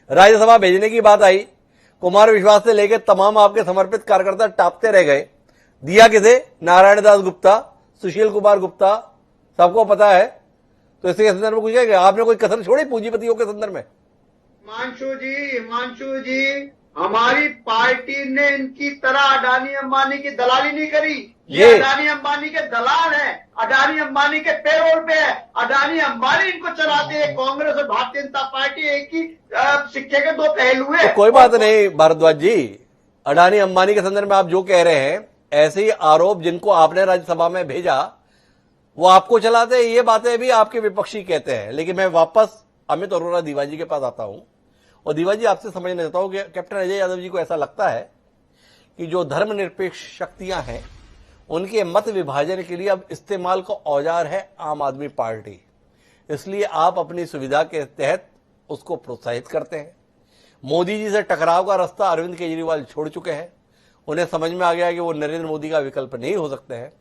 Speaker 1: राज्यसभा भेजने की बात आई, कुमार विश्वास से लेकर तमाम आपके समर्पित कार्यकर्ता टापते रह गए। दिया किसे? नारायण दास गुप्ता, सुशील कुमार गुप्ता, सबको पता है। तो इसके संदर्भ में कुछ कहेगा? आपने कोई कसर छोड़ी पूंजीपतियों के संदर्भ में?
Speaker 4: हिमांशु जी, हमारी पार्टी ने इनकी तरह अडानी अंबानी की दलाली नहीं करी। ये अडानी अंबानी के दलाल हैं, अडानी अंबानी के पेरोल पे है, अडानी अंबानी इनको चलाते हैं। कांग्रेस और भारतीय जनता पार्टी एक ही सिक्के के दो पहलू है।
Speaker 1: तो कोई बात नहीं भारद्वाज जी, अडानी अंबानी के संदर्भ में आप जो कह रहे हैं, ऐसे ही आरोप जिनको आपने राज्यसभा में भेजा वो आपको चलाते हैं, ये बातें भी आपके विपक्षी कहते हैं। लेकिन मैं वापस अमित अरोड़ा दीवान जी के पास आता हूं और दीवान जी आपसे समझना चाहता हूं कि कैप्टन अजय यादव जी को ऐसा लगता है कि जो धर्मनिरपेक्ष शक्तियां हैं उनके मत विभाजन के लिए अब इस्तेमाल का औजार है आम आदमी पार्टी, इसलिए आप अपनी सुविधा के तहत उसको प्रोत्साहित करते हैं। मोदी जी से टकराव का रास्ता अरविंद केजरीवाल छोड़ चुके हैं, उन्हें समझ में आ गया कि वो नरेंद्र मोदी का विकल्प नहीं हो सकते हैं।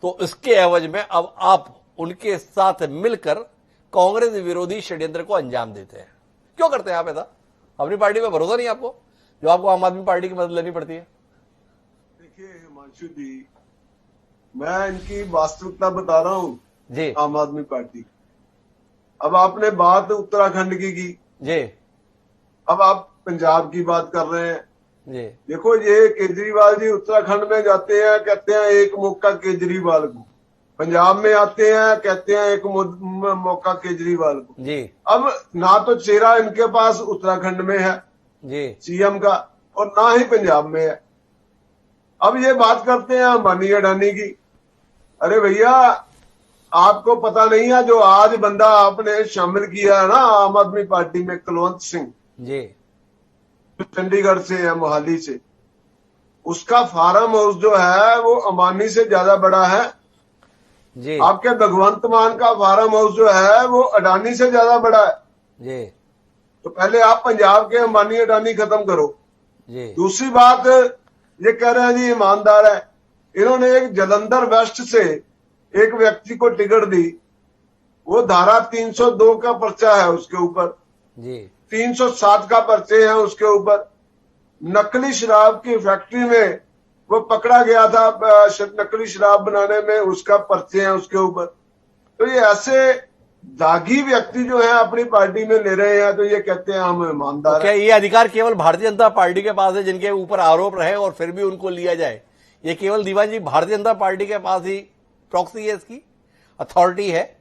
Speaker 1: तो इसके एवज में अब आप उनके साथ मिलकर कांग्रेस विरोधी षड्यंत्र को अंजाम देते हैं। क्यों करते हैं आप ऐसा? अपनी पार्टी में भरोसा नहीं आपको, जो आपको आम आदमी पार्टी की मदद लेनी पड़ती है?
Speaker 3: देखिए हिमांशु जी, मैं इनकी वास्तविकता बता रहा हूं
Speaker 1: जी।
Speaker 3: आम आदमी पार्टी, अब आपने बात उत्तराखंड की
Speaker 1: जी,
Speaker 3: अब आप पंजाब की बात कर रहे हैं
Speaker 1: जी।
Speaker 3: देखो, ये केजरीवाल जी उत्तराखंड में जाते हैं, कहते हैं एक मौका केजरीवाल को, पंजाब में आते हैं कहते हैं एक मौका केजरीवाल को
Speaker 1: जी।
Speaker 3: अब ना तो चेहरा इनके पास उत्तराखंड में है
Speaker 1: जी
Speaker 3: सीएम का और ना ही पंजाब में है। अब ये बात करते हैं अंबानी अडानी की। अरे भैया, आपको पता नहीं है जो आज बंदा आपने शामिल किया है ना आम आदमी पार्टी में, कुलवंत सिंह
Speaker 1: जी,
Speaker 3: चंडीगढ़ से है, मोहाली से, उसका फार्म हाउस जो है वो अंबानी से ज्यादा बड़ा है
Speaker 1: जी।
Speaker 3: आपके भगवंत मान का फार्म हाउस जो है वो अडानी से ज्यादा बड़ा है
Speaker 1: जी
Speaker 3: तो पहले आप पंजाब के अंबानी अडानी खत्म करो
Speaker 1: जी।
Speaker 3: दूसरी बात, ये कह रहे हैं जी ईमानदार है, इन्होंने एक जलंधर वेस्ट से एक व्यक्ति को टिकट दी, वो धारा 302 का पर्चा है उसके ऊपर
Speaker 1: जी,
Speaker 3: 307 का पर्चे हैं उसके ऊपर, नकली शराब की फैक्ट्री में वो पकड़ा गया था, नकली शराब बनाने में, उसका पर्चे हैं उसके ऊपर। तो ये ऐसे दागी व्यक्ति जो है अपनी पार्टी में ले रहे हैं, तो ये कहते हैं हम ईमानदार
Speaker 1: तो क्या ये अधिकार केवल भारतीय जनता पार्टी के पास है जिनके ऊपर आरोप रहे और फिर भी उनको लिया जाए? ये केवल दीवान जी भारतीय जनता पार्टी के पास ही प्रॉक्सी है, इसकी अथॉरिटी है,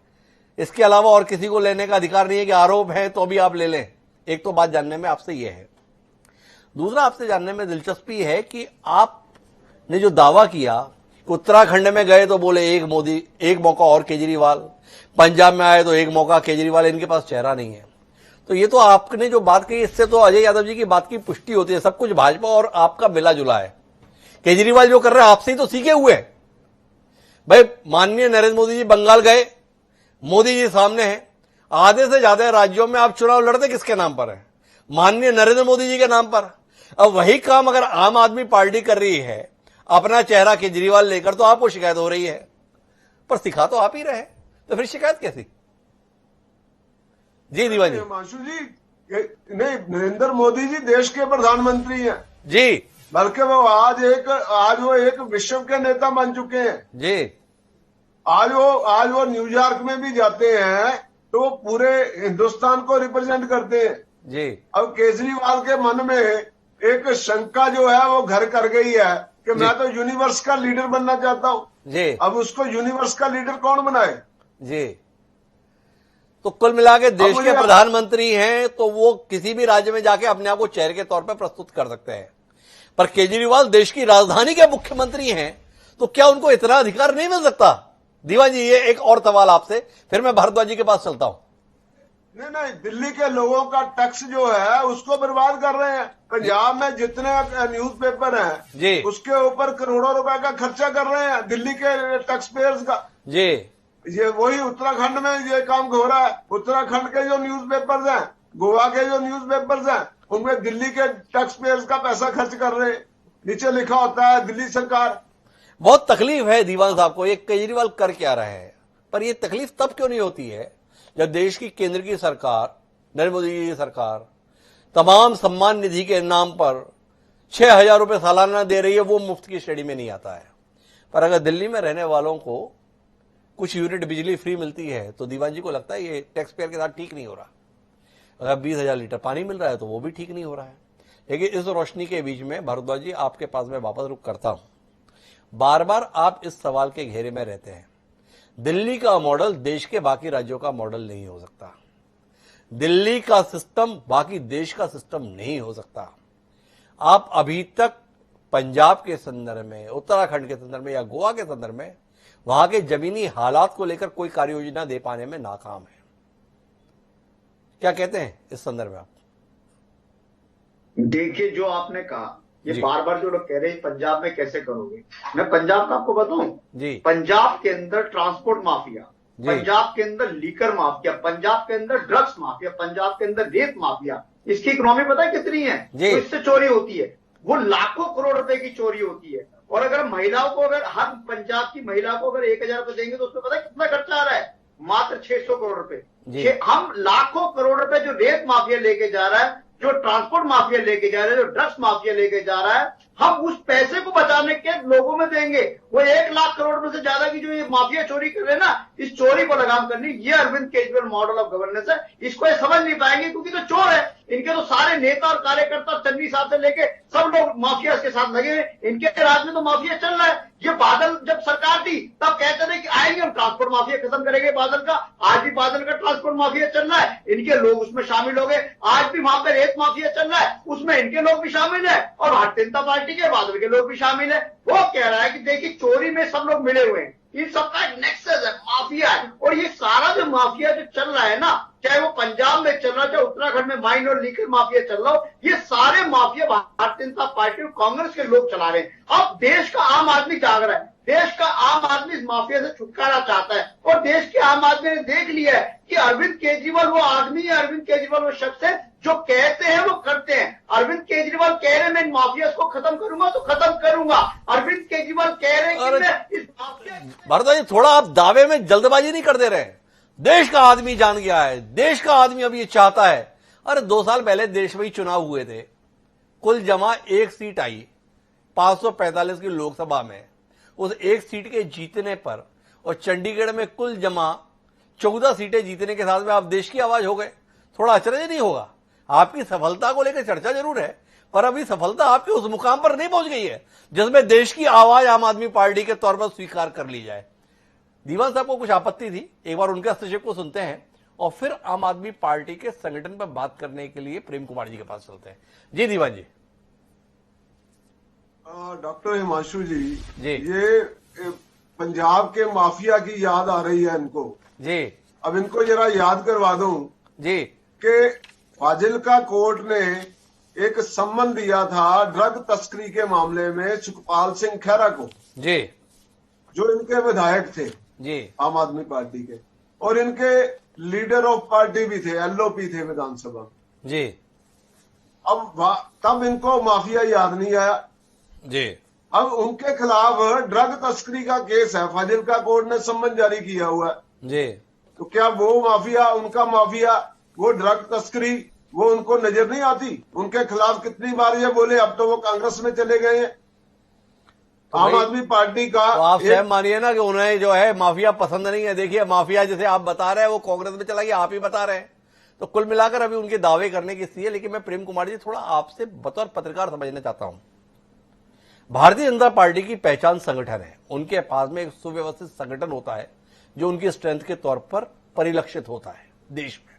Speaker 1: इसके अलावा और किसी को लेने का अधिकार नहीं है कि आरोप है तो भी आप ले लें? एक तो बात जानने में आपसे ये है। दूसरा आपसे जानने में दिलचस्पी है कि आपने जो दावा किया, उत्तराखंड में गए तो बोले एक मोदी, एक मौका और केजरीवाल, पंजाब में आए तो एक मौका केजरीवाल, इनके पास चेहरा नहीं है। तो ये तो आपने जो बात कही इससे तो अजय यादव जी की बात की पुष्टि होती है, सब कुछ भाजपा और आपका मिला जुला है। केजरीवाल जो कर रहे हैं आपसे ही तो सीखे हुए हैं। भाई माननीय नरेंद्र मोदी जी बंगाल गए, मोदी जी सामने हैं, आधे से ज्यादा राज्यों में आप चुनाव लड़ते किसके नाम पर है? माननीय नरेंद्र मोदी जी के नाम पर। अब वही काम अगर आम आदमी पार्टी कर रही है अपना चेहरा केजरीवाल लेकर, तो आपको शिकायत हो रही है, पर सिखा तो आप ही रहे, तो फिर शिकायत कैसी? जी दीवान जी।
Speaker 3: हिमांशु जी, नहीं, नरेंद्र मोदी जी देश के प्रधानमंत्री हैं
Speaker 1: जी,
Speaker 3: बल्कि वो आज वो एक विश्व के नेता बन चुके हैं
Speaker 1: जी।
Speaker 3: आज वो न्यूयॉर्क में भी जाते हैं तो वो पूरे हिंदुस्तान को रिप्रेजेंट करते हैं
Speaker 1: जी।
Speaker 3: अब केजरीवाल के मन में एक शंका जो है वो घर कर गई है कि मैं तो यूनिवर्स का लीडर बनना चाहता हूं
Speaker 1: जी।
Speaker 3: अब उसको यूनिवर्स का लीडर कौन बनाए
Speaker 1: जी। तो कुल मिला के देश
Speaker 3: मुझे
Speaker 1: के प्रधानमंत्री हैं तो वो किसी भी राज्य में जाके अपने आप को चेहरे के तौर पर प्रस्तुत कर सकते हैं, पर केजरीवाल देश की राजधानी के मुख्यमंत्री हैं तो क्या उनको इतना अधिकार नहीं मिल सकता? दीवान जी, ये एक और सवाल आपसे, फिर मैं भारद्वाज जी के पास चलता हूं।
Speaker 3: नहीं, दिल्ली के लोगों का टैक्स जो है उसको बर्बाद कर रहे हैं। पंजाब में जितने न्यूज़पेपर
Speaker 1: जी।
Speaker 3: हैं उसके ऊपर करोड़ों रुपए का खर्चा कर रहे हैं दिल्ली के टैक्स पेयर्स का
Speaker 1: जी।
Speaker 3: ये वही उत्तराखंड में ये काम हो रहा है। उत्तराखंड के जो न्यूज़पेपर्स हैं, गोवा के जो न्यूज़पेपर्स हैं, उनमें दिल्ली के टैक्स पेयर्स का पैसा खर्च कर रहे हैं। नीचे लिखा होता है दिल्ली सरकार।
Speaker 1: बहुत तकलीफ है दीवान साहब को, ये केजरीवाल कर क्या रहे हैं, पर ये तकलीफ तब क्यों नहीं होती है जब देश की केंद्र की सरकार, नरेंद्र मोदी जी की सरकार तमाम सम्मान निधि के नाम पर 6,000 रुपए सालाना दे रही है, वो मुफ्त की श्रेणी में नहीं आता है। पर अगर दिल्ली में रहने वालों को कुछ यूनिट बिजली फ्री मिलती है तो दीवान जी को लगता है ये टैक्स पेयर के साथ ठीक नहीं हो रहा। अगर 20,000 लीटर पानी मिल रहा है तो वो भी ठीक नहीं हो रहा है। लेकिन इस रोशनी के बीच में भारद्वाज जी आपके पास में वापस रुक करता हूं। बार बार आप इस सवाल के घेरे में रहते हैं, दिल्ली का मॉडल देश के बाकी राज्यों का मॉडल नहीं हो सकता, दिल्ली का सिस्टम बाकी देश का सिस्टम नहीं हो सकता। आप अभी तक पंजाब के संदर्भ में, उत्तराखंड के संदर्भ में या गोवा के संदर्भ में वहां के जमीनी हालात को लेकर कोई कार्य योजना दे पाने में नाकाम है। क्या कहते हैं इस संदर्भ में आप?
Speaker 4: देखिए, जो आपने कहा, ये बार बार जो लोग कह रहे हैं पंजाब में कैसे करोगे, मैं पंजाब का आपको बताऊं
Speaker 1: जी।
Speaker 4: पंजाब के अंदर ट्रांसपोर्ट माफिया, पंजाब के अंदर लीकर माफिया, पंजाब के अंदर ड्रग्स माफिया, पंजाब के अंदर रेप माफिया, इसकी इकोनॉमी पता है कितनी है? तो इससे चोरी होती है वो लाखों करोड़ रुपए की चोरी होती है। और अगर महिलाओं को, अगर हर पंजाब की महिला को अगर 1,000 रुपए देंगे तो उसमें पता है कितना खर्चा आ रहा है? मात्र 600 करोड़ रुपए। हम लाखों करोड़ रुपए जो रेप माफिया लेके जा रहा है, जो ट्रांसपोर्ट माफिया लेके जा रहा है, जो ड्रग्स माफिया लेके जा रहा है, हम उस पैसे को बचाने के लोगों में देंगे। वो 1 लाख करोड़ रुपए से ज्यादा की जो ये माफिया चोरी कर रहे हैं ना, इस चोरी को लगाम करनी, ये Arvind Kejriwal model of governance है। इसको ये समझ नहीं पाएंगे क्योंकि तो चोर है। इनके तो सारे नेता और कार्यकर्ता, चन्नी साहब से लेके सब लोग माफिया के साथ लगे हैं। इनके राज में तो माफिया चल रहा है। ये बादल जब सरकार थी तब कहते थे कि आएंगे हम ट्रांसपोर्ट माफिया खत्म करेंगे बादल का। आज भी बादल का ट्रांसपोर्ट माफिया चल रहा है, इनके लोग उसमें शामिल हो गए। आज भी वहां पे रेत माफिया चल रहा है, उसमें इनके लोग भी शामिल है और भारतीय जनता पार्टी के, बादल के लोग भी शामिल है। वो कह रहा है कि देखिए चोरी में सब लोग मिले हुए हैं, इन सबका एक नेक्सस है, माफिया है। और ये सारा जो माफिया जो चल रहा है ना, चाहे वो पंजाब में चल रहा है, चाहे उत्तराखंड में माइन और लीकर माफिया चल रहा हो, ये सारे माफिया भारतीय जनता पार्टी और कांग्रेस के लोग चला रहे हैं। अब देश का आम आदमी जाग रहा है, देश का आम आदमी इस माफिया से छुटकारा चाहता है। और देश के आम आदमी ने देख लिया है कि अरविंद केजरीवाल वो आदमी है, अरविंद केजरीवाल वो शख्स है जो कहते हैं वो करते हैं। अरविंद केजरीवाल कह रहे हैं मैं इन माफिया को खत्म करूंगा तो खत्म करूंगा। अरविंद केजरीवाल कह रहे हैं कि मैं इस माफिया।
Speaker 1: भारद्वाज जी, थोड़ा आप दावे में जल्दबाजी नहीं कर दे रहे हैं? देश का आदमी जान गया है, देश का आदमी अब ये चाहता है। अरे 2 साल पहले देश में ही चुनाव हुए थे, कुल जमा 1 सीट आई 545 की लोकसभा में। उस 1 सीट के जीतने पर और चंडीगढ़ में कुल जमा 14 सीटें जीतने के साथ में आप देश की आवाज हो गए। थोड़ा आश्चर्य नहीं होगा? आपकी सफलता को लेकर चर्चा जरूर है, पर अभी सफलता आपके उस मुकाम पर नहीं पहुंच गई है जिसमें देश की आवाज आम आदमी पार्टी के तौर पर स्वीकार कर ली जाए। दीवान साहब को कुछ आपत्ति थी, एक बार उनके हस्तक्षेप को सुनते हैं और फिर आम आदमी पार्टी के संगठन पर बात करने के लिए प्रेम कुमार जी के पास चलते हैं। जी दीवान जी।
Speaker 3: डॉक्टर हिमांशु जी, ये पंजाब के माफिया की याद आ रही है इनको
Speaker 1: जी।
Speaker 3: अब इनको जरा याद करवा दूं
Speaker 1: जी
Speaker 3: कि फाजिल्का कोर्ट ने एक सम्मन दिया था ड्रग तस्करी के मामले में सुखपाल सिंह खैरा को
Speaker 1: जी, जो
Speaker 3: इनके विधायक थे
Speaker 1: जी
Speaker 3: आम आदमी पार्टी के, और इनके लीडर ऑफ पार्टी भी थे, एलओपी थे विधानसभा
Speaker 1: जी।
Speaker 3: अब तब इनको माफिया याद नहीं आया
Speaker 1: जी।
Speaker 3: अब उनके खिलाफ ड्रग तस्करी का केस है, फाजिल्का कोर्ट ने सम्मन जारी किया हुआ है
Speaker 1: जी।
Speaker 3: तो क्या वो माफिया, उनका माफिया, वो ड्रग तस्करी, वो उनको नजर नहीं आती? उनके खिलाफ कितनी बार ये बोले, अब तो वो कांग्रेस में चले गए हैं। आम आदमी पार्टी का
Speaker 1: तो आप स्वयं मानिए ना कि उन्हें जो है माफिया पसंद नहीं है। देखिए माफिया जैसे आप बता रहे हैं वो कांग्रेस में चला गया, आप ही बता रहे हैं। तो कुल मिलाकर अभी उनके दावे करने की स्थिति है। लेकिन मैं प्रेम कुमार जी थोड़ा आपसे बतौर पत्रकार समझना चाहता हूं। भारतीय जनता पार्टी की पहचान संगठन है, उनके पास में एक सुव्यवस्थित संगठन होता है जो उनकी स्ट्रेंथ के तौर पर परिलक्षित होता है देश में।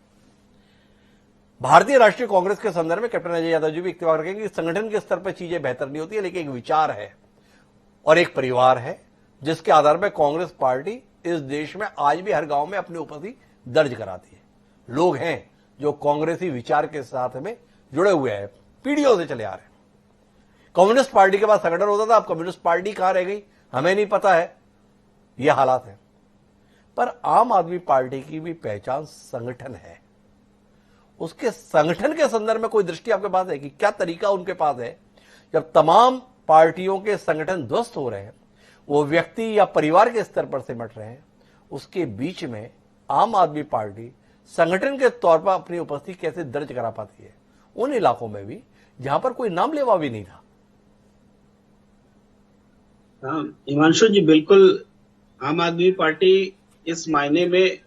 Speaker 1: भारतीय राष्ट्रीय कांग्रेस के संदर्भ में कैप्टन अजय यादव जी भी इत्तेफाक रखेंगे कि संगठन के स्तर पर चीजें बेहतर नहीं होती है, लेकिन एक विचार है और एक परिवार है जिसके आधार पर कांग्रेस पार्टी इस देश में आज भी हर गांव में अपनी उपस्थिति दर्ज कराती है। लोग हैं जो कांग्रेसी विचार के साथ में जुड़े हुए हैं, पीढ़ियों से चले आ रहे हैं। कम्युनिस्ट पार्टी के पास संगठन होता था, अब कम्युनिस्ट पार्टी कहां रह गई हमें नहीं पता है, यह हालात है। पर आम आदमी पार्टी की भी पहचान संगठन है। उसके संगठन के संदर्भ में कोई दृष्टि आपके पास है कि क्या तरीका उनके पास है जब तमाम पार्टियों के संगठन ध्वस्त हो रहे हैं, वो व्यक्ति या परिवार के स्तर पर सिमट रहे हैं, उसके बीच में आम आदमी पार्टी संगठन के तौर पर अपनी उपस्थिति कैसे दर्ज करा पाती है उन इलाकों में भी जहां पर कोई नाम लेवा भी नहीं था।
Speaker 5: हाँ हिमांशु जी, बिल्कुल आम आदमी पार्टी इस मायने में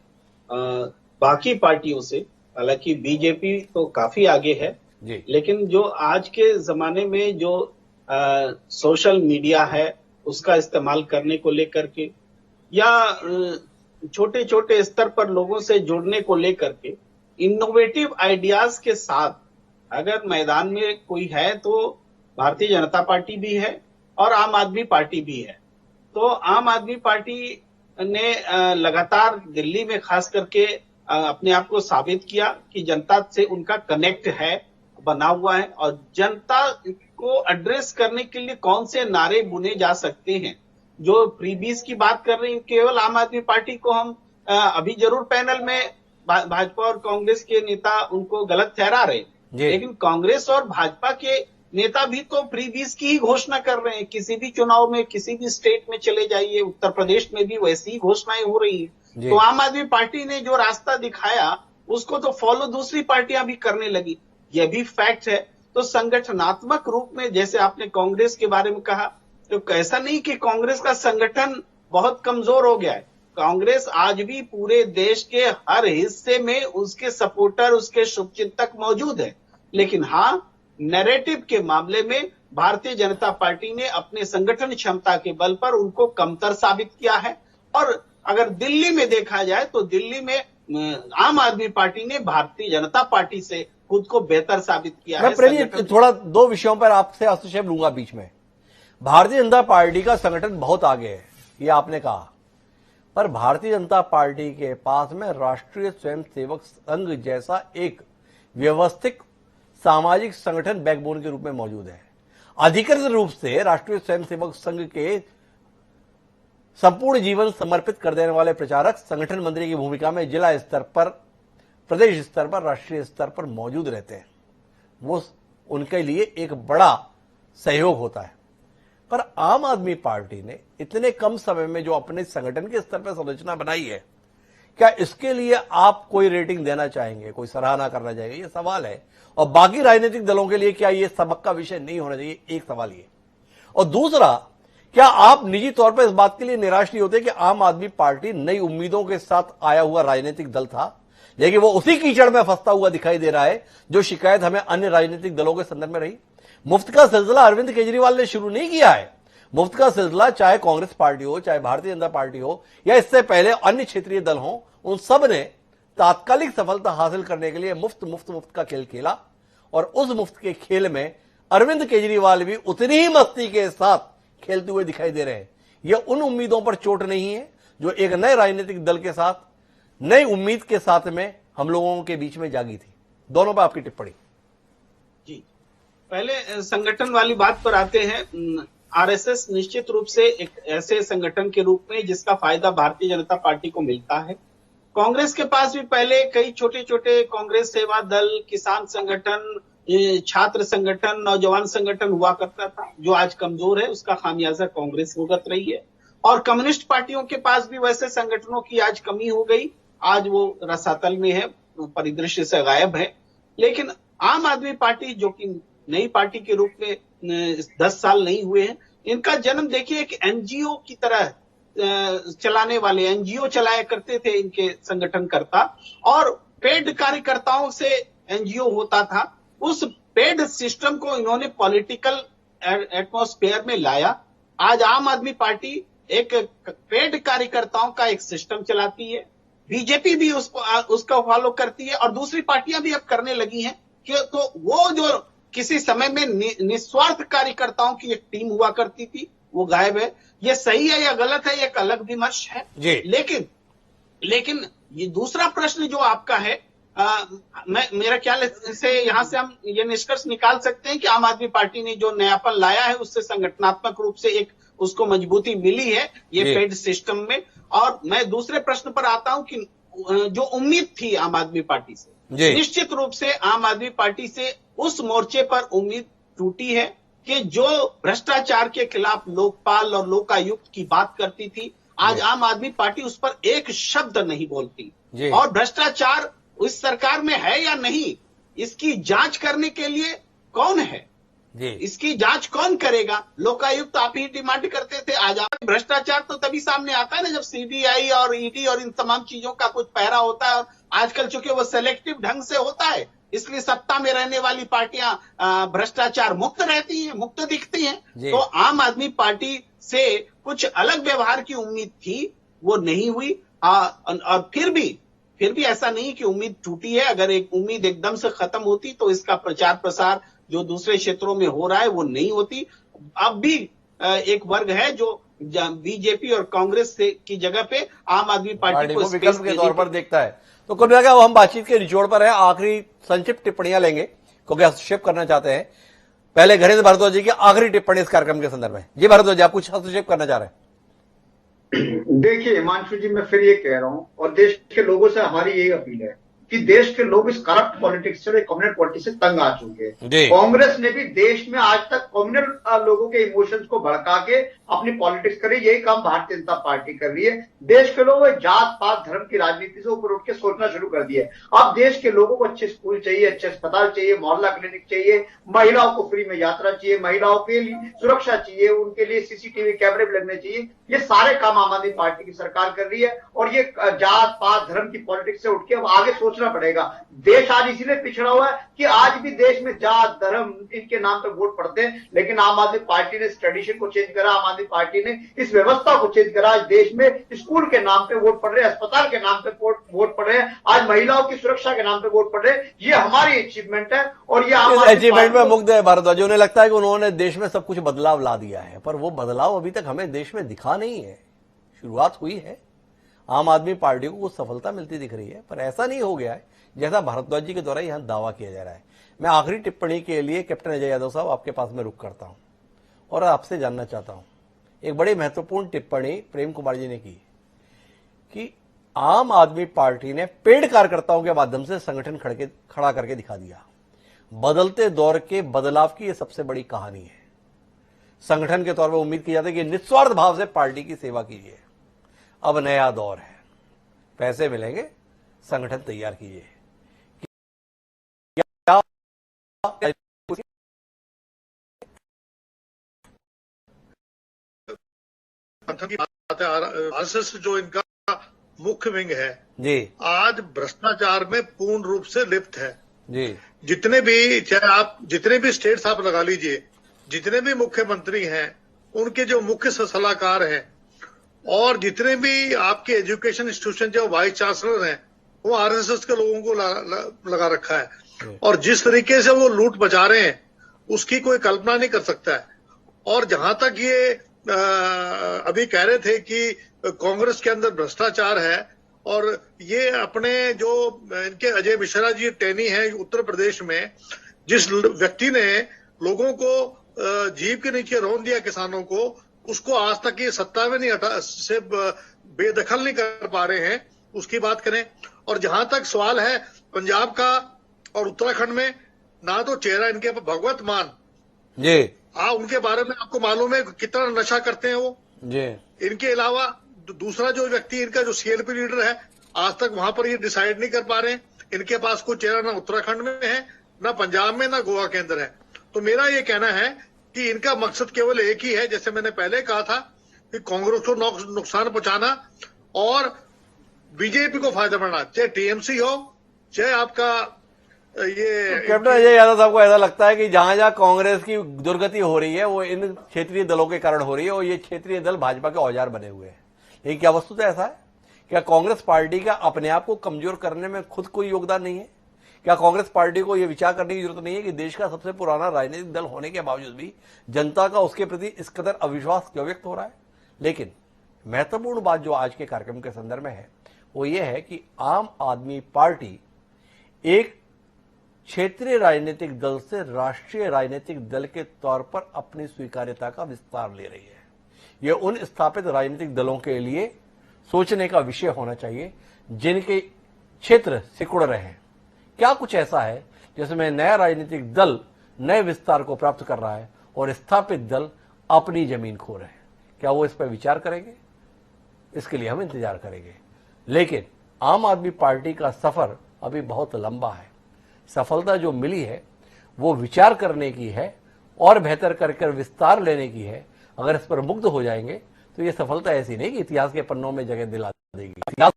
Speaker 5: बाकी पार्टियों से, हालांकि बीजेपी तो काफी आगे है
Speaker 1: जी,
Speaker 5: लेकिन जो आज के जमाने में जो सोशल मीडिया है उसका इस्तेमाल करने को लेकर के या छोटे छोटे स्तर पर लोगों से जुड़ने को लेकर के इनोवेटिव आइडियाज के साथ अगर मैदान में कोई है तो भारतीय जनता पार्टी भी है और आम आदमी पार्टी भी है। तो आम आदमी पार्टी ने लगातार दिल्ली में खास करके अपने आप को साबित किया कि जनता से उनका कनेक्ट है, बना हुआ है और जनता को एड्रेस करने के लिए कौन से नारे बुने जा सकते हैं। जो फ्रीबीज की बात कर रहे हैं केवल आम आदमी पार्टी को हम अभी जरूर पैनल में भाजपा और कांग्रेस के नेता उनको गलत ठहरा रहे, लेकिन कांग्रेस और भाजपा के नेता भी तो फ्रीबीज की ही घोषणा कर रहे हैं। किसी भी चुनाव में किसी भी स्टेट में चले जाइए, उत्तर प्रदेश में भी वैसी ही घोषणाएं हो रही है। तो आम आदमी पार्टी ने जो रास्ता दिखाया उसको तो फॉलो दूसरी पार्टियां भी करने लगी, यह भी फैक्ट है। तो संगठनात्मक रूप में जैसे आपने कांग्रेस के बारे में कहा, तो ऐसा नहीं कि कांग्रेस का संगठन बहुत कमजोर हो गया है। कांग्रेस आज भी पूरे देश के हर हिस्से में उसके सपोर्टर, उसके शुभचिंतक मौजूद है। लेकिन हाँ, नैरेटिव के मामले में भारतीय जनता पार्टी ने अपने संगठन क्षमता के बल पर उनको कमतर साबित किया है। और अगर दिल्ली में देखा जाए तो दिल्ली में आम आदमी पार्टी ने भारतीय जनता पार्टी से खुद को बेहतर साबित किया है।
Speaker 1: मैं थोड़ा दो विषयों पर आपसे हस्तक्षेप लूंगा बीच में। भारतीय जनता पार्टी का संगठन बहुत आगे है, ये आपने कहा, पर भारतीय जनता पार्टी के पास में राष्ट्रीय स्वयंसेवक संघ जैसा एक व्यवस्थित सामाजिक संगठन बैकबोन के रूप में मौजूद है। अधिकृत रूप से राष्ट्रीय स्वयंसेवक संघ के संपूर्ण जीवन समर्पित कर देने वाले प्रचारक संगठन मंत्री की भूमिका में जिला स्तर पर, प्रदेश स्तर पर, राष्ट्रीय स्तर पर मौजूद रहते हैं। वो उनके लिए एक बड़ा सहयोग होता है। पर आम आदमी पार्टी ने इतने कम समय में जो अपने संगठन के स्तर पर संरचना बनाई है, क्या इसके लिए आप कोई रेटिंग देना चाहेंगे, कोई सराहना करना चाहेंगे? ये सवाल है। और बाकी राजनीतिक दलों के लिए क्या ये सबक का विषय नहीं होना चाहिए? एक सवाल ये। और दूसरा, क्या आप निजी तौर पर इस बात के लिए निराश नहीं होते कि आम आदमी पार्टी नई उम्मीदों के साथ आया हुआ राजनीतिक दल था, लेकिन वो उसी कीचड़ में फंसता हुआ दिखाई दे रहा है जो शिकायत हमें अन्य राजनीतिक दलों के संदर्भ में रही? मुफ्त का सिलसिला अरविंद केजरीवाल ने शुरू नहीं किया है। मुफ्त का सिलसिला चाहे कांग्रेस पार्टी हो, चाहे भारतीय जनता पार्टी हो, या इससे पहले अन्य क्षेत्रीय दल हो, उन सब ने तात्कालिक सफलता हासिल करने के लिए मुफ्त का खेल खेला। और उस मुफ्त के खेल में अरविंद केजरीवाल भी उतनी ही मस्ती के साथ खेलते हुए दिखाई दे रहे हैं। यह उन उम्मीदों पर चोट नहीं है जो एक नए राजनीतिक दल के साथ, नई उम्मीद के साथ में हम लोगों के बीच में जागी थी। दोनों पर आपकी टिप्पणी।
Speaker 5: जी, पहले संगठन वाली बात पर आते हैं। आरएसएस निश्चित रूप से एक ऐसे संगठन के रूप में जिसका फायदा भारतीय जनता पार्टी को मिलता है। कांग्रेस के पास भी पहले कई छोटे छोटे कांग्रेस सेवा दल, किसान संगठन, छात्र संगठन, नौजवान संगठन हुआ करता था, जो आज कमजोर है। उसका खामियाजा कांग्रेस भुगत रही है। और कम्युनिस्ट पार्टियों के पास भी वैसे संगठनों की आज कमी हो गई। आज वो रसातल में है, परिदृश्य से गायब है। लेकिन आम आदमी पार्टी, जो कि नई पार्टी के रूप में 10 साल नहीं हुए हैं, इनका जन्म देखिए एक एनजीओ की तरह चलाने वाले, एनजीओ चलाया करते थे इनके संगठनकर्ता, और पेड कार्यकर्ताओं से एनजीओ होता था। उस पेड सिस्टम को इन्होंने पॉलिटिकल एटमॉस्फेयर में लाया। आज आम आदमी पार्टी एक पेड कार्यकर्ताओं का एक सिस्टम चलाती है, बीजेपी भी उसका फॉलो करती है, और दूसरी पार्टियां भी अब करने लगी हैं कि तो वो जो किसी समय में निस्वार्थ कार्यकर्ताओं की एक टीम हुआ करती थी, वो गायब है। ये सही है या गलत है, एक अलग विमर्श है। लेकिन ये दूसरा प्रश्न जो आपका है, मेरा ख्याल से यहां से हम ये निष्कर्ष निकाल सकते हैं कि आम आदमी पार्टी ने जो नयापन लाया है उससे संगठनात्मक रूप से एक उसको मजबूती मिली है ये पेड सिस्टम में। और मैं दूसरे प्रश्न पर आता हूं कि जो उम्मीद थी आम आदमी पार्टी से, निश्चित रूप से आम आदमी पार्टी से उस मोर्चे पर उम्मीद टूटी है कि जो भ्रष्टाचार के खिलाफ लोकपाल और लोकायुक्त की बात करती थी, आज आम आदमी पार्टी उस पर एक शब्द नहीं बोलती। और भ्रष्टाचार इस सरकार में है या नहीं, इसकी जांच करने के लिए कौन है, इसकी जांच कौन करेगा? लोकायुक्त आप ही डिमांड करते थे। आज आप भ्रष्टाचार तो तभी सामने आता है ना जब सीबीआई और ईडी और इन तमाम चीजों का कुछ पहरा होता है, और आजकल चूंकि वो सेलेक्टिव ढंग से होता है, इसलिए सत्ता में रहने वाली पार्टियां भ्रष्टाचार मुक्त रहती हैं, मुक्त दिखती हैं। तो आम आदमी पार्टी से कुछ अलग व्यवहार की उम्मीद थी, वो नहीं हुई। और फिर भी ऐसा नहीं कि उम्मीद टूटी है। अगर एक उम्मीद एकदम से खत्म होती तो इसका प्रचार प्रसार जो दूसरे क्षेत्रों में हो रहा है वो नहीं होती। अब भी एक वर्ग है जो बीजेपी और कांग्रेस की जगह पे आम आदमी पार्टी को
Speaker 1: विकल्प के तौर पर देखता है। तो कुल मिलाकर हम बातचीत के निचोड़ पर है, आखिरी संक्षिप्त टिप्पणियां लेंगे क्योंकि हस्तक्षेप करना चाहते हैं। पहले घरेंद्र भारद्वाज जी की आखिरी टिप्पणी इस कार्यक्रम के संदर्भ में। जी भारद्वाज जी, आप कुछ हस्तक्षेप करना चाह रहे हैं?
Speaker 4: देखिए हिमांशु जी, मैं फिर ये कह रहा हूं और देश के लोगों से हमारी यही अपील है कि देश के लोग इस करप्ट पॉलिटिक्स से और कम्युनल पॉलिटिक्स से तंग आ चुके हैं। कांग्रेस ने भी देश में आज तक कम्युनल लोगों के इमोशंस को भड़का के अपनी पॉलिटिक्स करी, यही काम भारतीय जनता पार्टी कर रही है। देश के लोग जात पात धर्म की राजनीति से ऊपर उठ के सोचना शुरू कर दिया। अब देश के लोगों को अच्छे स्कूल चाहिए, अच्छे अस्पताल चाहिए, मोहल्ला क्लिनिक चाहिए, महिलाओं को फ्री में यात्रा चाहिए, महिलाओं के लिए सुरक्षा चाहिए, उनके लिए सीसीटीवी कैमरे भी लगने चाहिए। ये सारे काम आम आदमी पार्टी की सरकार कर रही है और ये जात पात धर्म की पॉलिटिक्स से उठ के अब आगे सोचना पड़ेगा। देश आज इसीलिए पिछड़ा हुआ है कि आज भी देश में जात धर्म इनके नाम पे वोट पड़ते हैं, लेकिन आम आदमी पार्टी ने इस ट्रेडिशन को चेंज करा, आम आदमी पार्टी ने इस व्यवस्था को चेंज करा। आज देश में स्कूल के नाम पे वोट पड़ रहे हैं, अस्पताल के नाम पे वोट पड़ रहे हैं, आज महिलाओं की सुरक्षा के नाम पे वोट पड़ रहे हैं। ये हमारी अचीवमेंट है और ये
Speaker 1: अचीवमेंट में मुग्ध है भारद्वाज। उन्हें लगता है कि उन्होंने देश में सब कुछ बदलाव ला दिया है, पर वो बदलाव अभी तक हमें देश में दिखा नहीं है। शुरुआत हुई है, आम आदमी पार्टी को कुछ सफलता मिलती दिख रही है, पर ऐसा नहीं हो गया है जैसा भारद्वाज जी के द्वारा यहां दावा किया जा रहा है। मैं आखिरी टिप्पणी के लिए कैप्टन अजय यादव साहब आपके पास में रुक करता हूं और आपसे जानना चाहता हूं। एक बड़ी महत्वपूर्ण टिप्पणी प्रेम कुमार जी ने की कि आम आदमी पार्टी ने पेड कार्यकर्ताओं के माध्यम से संगठन खड़ा करके दिखा दिया। बदलते दौर के बदलाव की यह सबसे बड़ी कहानी है। संगठन के तौर पर उम्मीद की जाती है कि निस्वार्थ भाव से पार्टी की सेवा कीजिए। अब नया दौर है, पैसे मिलेंगे, संगठन तैयार कीजिए।
Speaker 2: आरएसएस जो इनका मुख्य विंग है
Speaker 1: जी,
Speaker 2: आज भ्रष्टाचार में पूर्ण रूप से लिप्त है
Speaker 1: जी।
Speaker 2: जितने भी, चाहे आप जितने भी स्टेट्स आप लगा लीजिए, जितने भी मुख्यमंत्री हैं, उनके जो मुख्य सलाहकार हैं और जितने भी आपके एजुकेशन इंस्टीट्यूशन जो वाइस चांसलर हैं, वो आरएसएस के लोगों को लगा रखा है। और जिस तरीके से वो लूट बचा रहे हैं उसकी कोई कल्पना नहीं कर सकता है। और जहां तक ये अभी कह रहे थे कि कांग्रेस के अंदर भ्रष्टाचार है, और ये अपने जो इनके अजय मिश्रा जी टेनी हैं उत्तर प्रदेश में, जिस व्यक्ति ने लोगों को जीभ के नीचे रौंद दिया, किसानों को, उसको आज तक ये सत्ता में नहीं से बेदखल नहीं कर पा रहे हैं, उसकी बात करें। और जहां तक सवाल है पंजाब का और उत्तराखंड में, ना तो चेहरा इनके भगवत मान
Speaker 1: जी,
Speaker 2: उनके बारे में आपको मालूम है कितना नशा करते हैं वो
Speaker 1: जी।
Speaker 2: इनके अलावा दूसरा जो व्यक्ति इनका जो सीएलपी लीडर है, आज तक वहां पर ये डिसाइड नहीं कर पा रहे हैं। इनके पास कोई चेहरा ना उत्तराखंड में है, ना पंजाब में, ना गोवा के अंदर है। तो मेरा ये कहना है कि इनका मकसद केवल एक ही है, जैसे मैंने पहले कहा था कि कांग्रेस को नुकसान पहुंचाना और बीजेपी को फायदा बढ़ाना, चाहे टीएमसी हो चाहे आपका ये
Speaker 1: कैप्टन अजय यादव साहब को ऐसा लगता है कि जहां जहां कांग्रेस की दुर्गति हो रही है वो इन क्षेत्रीय दलों के कारण हो रही है और ये क्षेत्रीय दल भाजपा के औजार बने हुए हैं। लेकिन क्या वस्तुतः ऐसा है? क्या कांग्रेस पार्टी का अपने आप को कमजोर करने में खुद कोई योगदान नहीं है? क्या कांग्रेस पार्टी को यह विचार करने की जरूरत नहीं है कि देश का सबसे पुराना राजनीतिक दल होने के बावजूद भी जनता का उसके प्रति इस कदर अविश्वास क्यों व्यक्त हो रहा है? लेकिन महत्वपूर्ण बात जो आज के कार्यक्रम के संदर्भ में है वो ये है कि आम आदमी पार्टी एक क्षेत्रीय राजनीतिक दल से राष्ट्रीय राजनीतिक दल के तौर पर अपनी स्वीकार्यता का विस्तार ले रही है। यह उन स्थापित राजनीतिक दलों के लिए सोचने का विषय होना चाहिए जिनके क्षेत्र सिकुड़ रहे हैं। क्या कुछ ऐसा है जिसमें नया राजनीतिक दल नए विस्तार को प्राप्त कर रहा है और स्थापित दल अपनी जमीन खो रहे हैं? क्या वो इस पर विचार करेंगे? इसके लिए हम इंतजार करेंगे। लेकिन आम आदमी पार्टी का सफर अभी बहुत लंबा है। सफलता जो मिली है वो विचार करने की है और बेहतर कर विस्तार लेने की है। अगर इस पर मुग्ध हो जाएंगे तो ये सफलता ऐसी नहीं कि इतिहास के पन्नों में जगह दिला देगी। इतिहास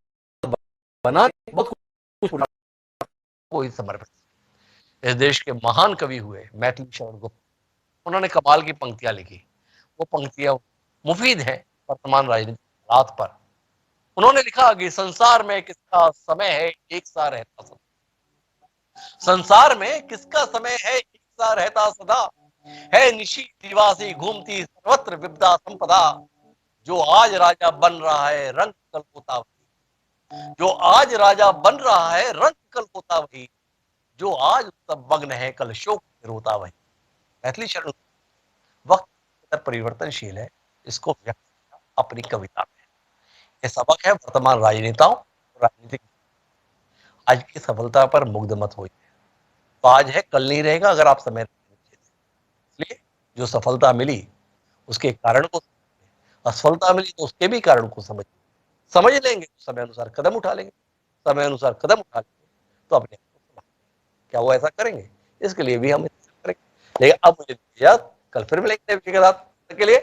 Speaker 1: बना बहुत कुछ कोई समर्पित। इस देश के महान कवि हुए मैथिली शरण गुप्त, उन्होंने कमाल की पंक्तियां लिखी। वो पंक्तियां मुफीद हैं वर्तमान राजनीतिक हालात पर। उन्होंने लिखा कि संसार में किसका समय है एक सा रहता सदा, संसार में किसका समय है एक सा रहता सदा, है निशी दिवासी घूमती सर्वत्र विपदा संपदा, जो आज राजा बन रहा है रंग कल होता वही, जो आज राजा बन रहा है रंग कल होता वही, जो आज सब मग्न है कल शोक रोता वही। मैथिली शरण वक्त परिवर्तनशील है, इसको व्यक्त किया अपनी कविता में। यह सबक है वर्तमान राजनेताओं और राजनीतिक। आज की सफलता पर मुग्ध मत होइए। तो आज है कल नहीं रहेगा अगर आप समय। इसलिए जो सफलता मिली उसके कारण को, असफलता मिली तो उसके भी कारण को समझ लेंगे, समय अनुसार कदम उठा लेंगे। समय अनुसार कदम उठा लेंगे तो अपने क्या वो ऐसा करेंगे? इसके लिए भी हम करेंगे। लेकिन अब मुझे कल फिर मिलेंगे के लिए।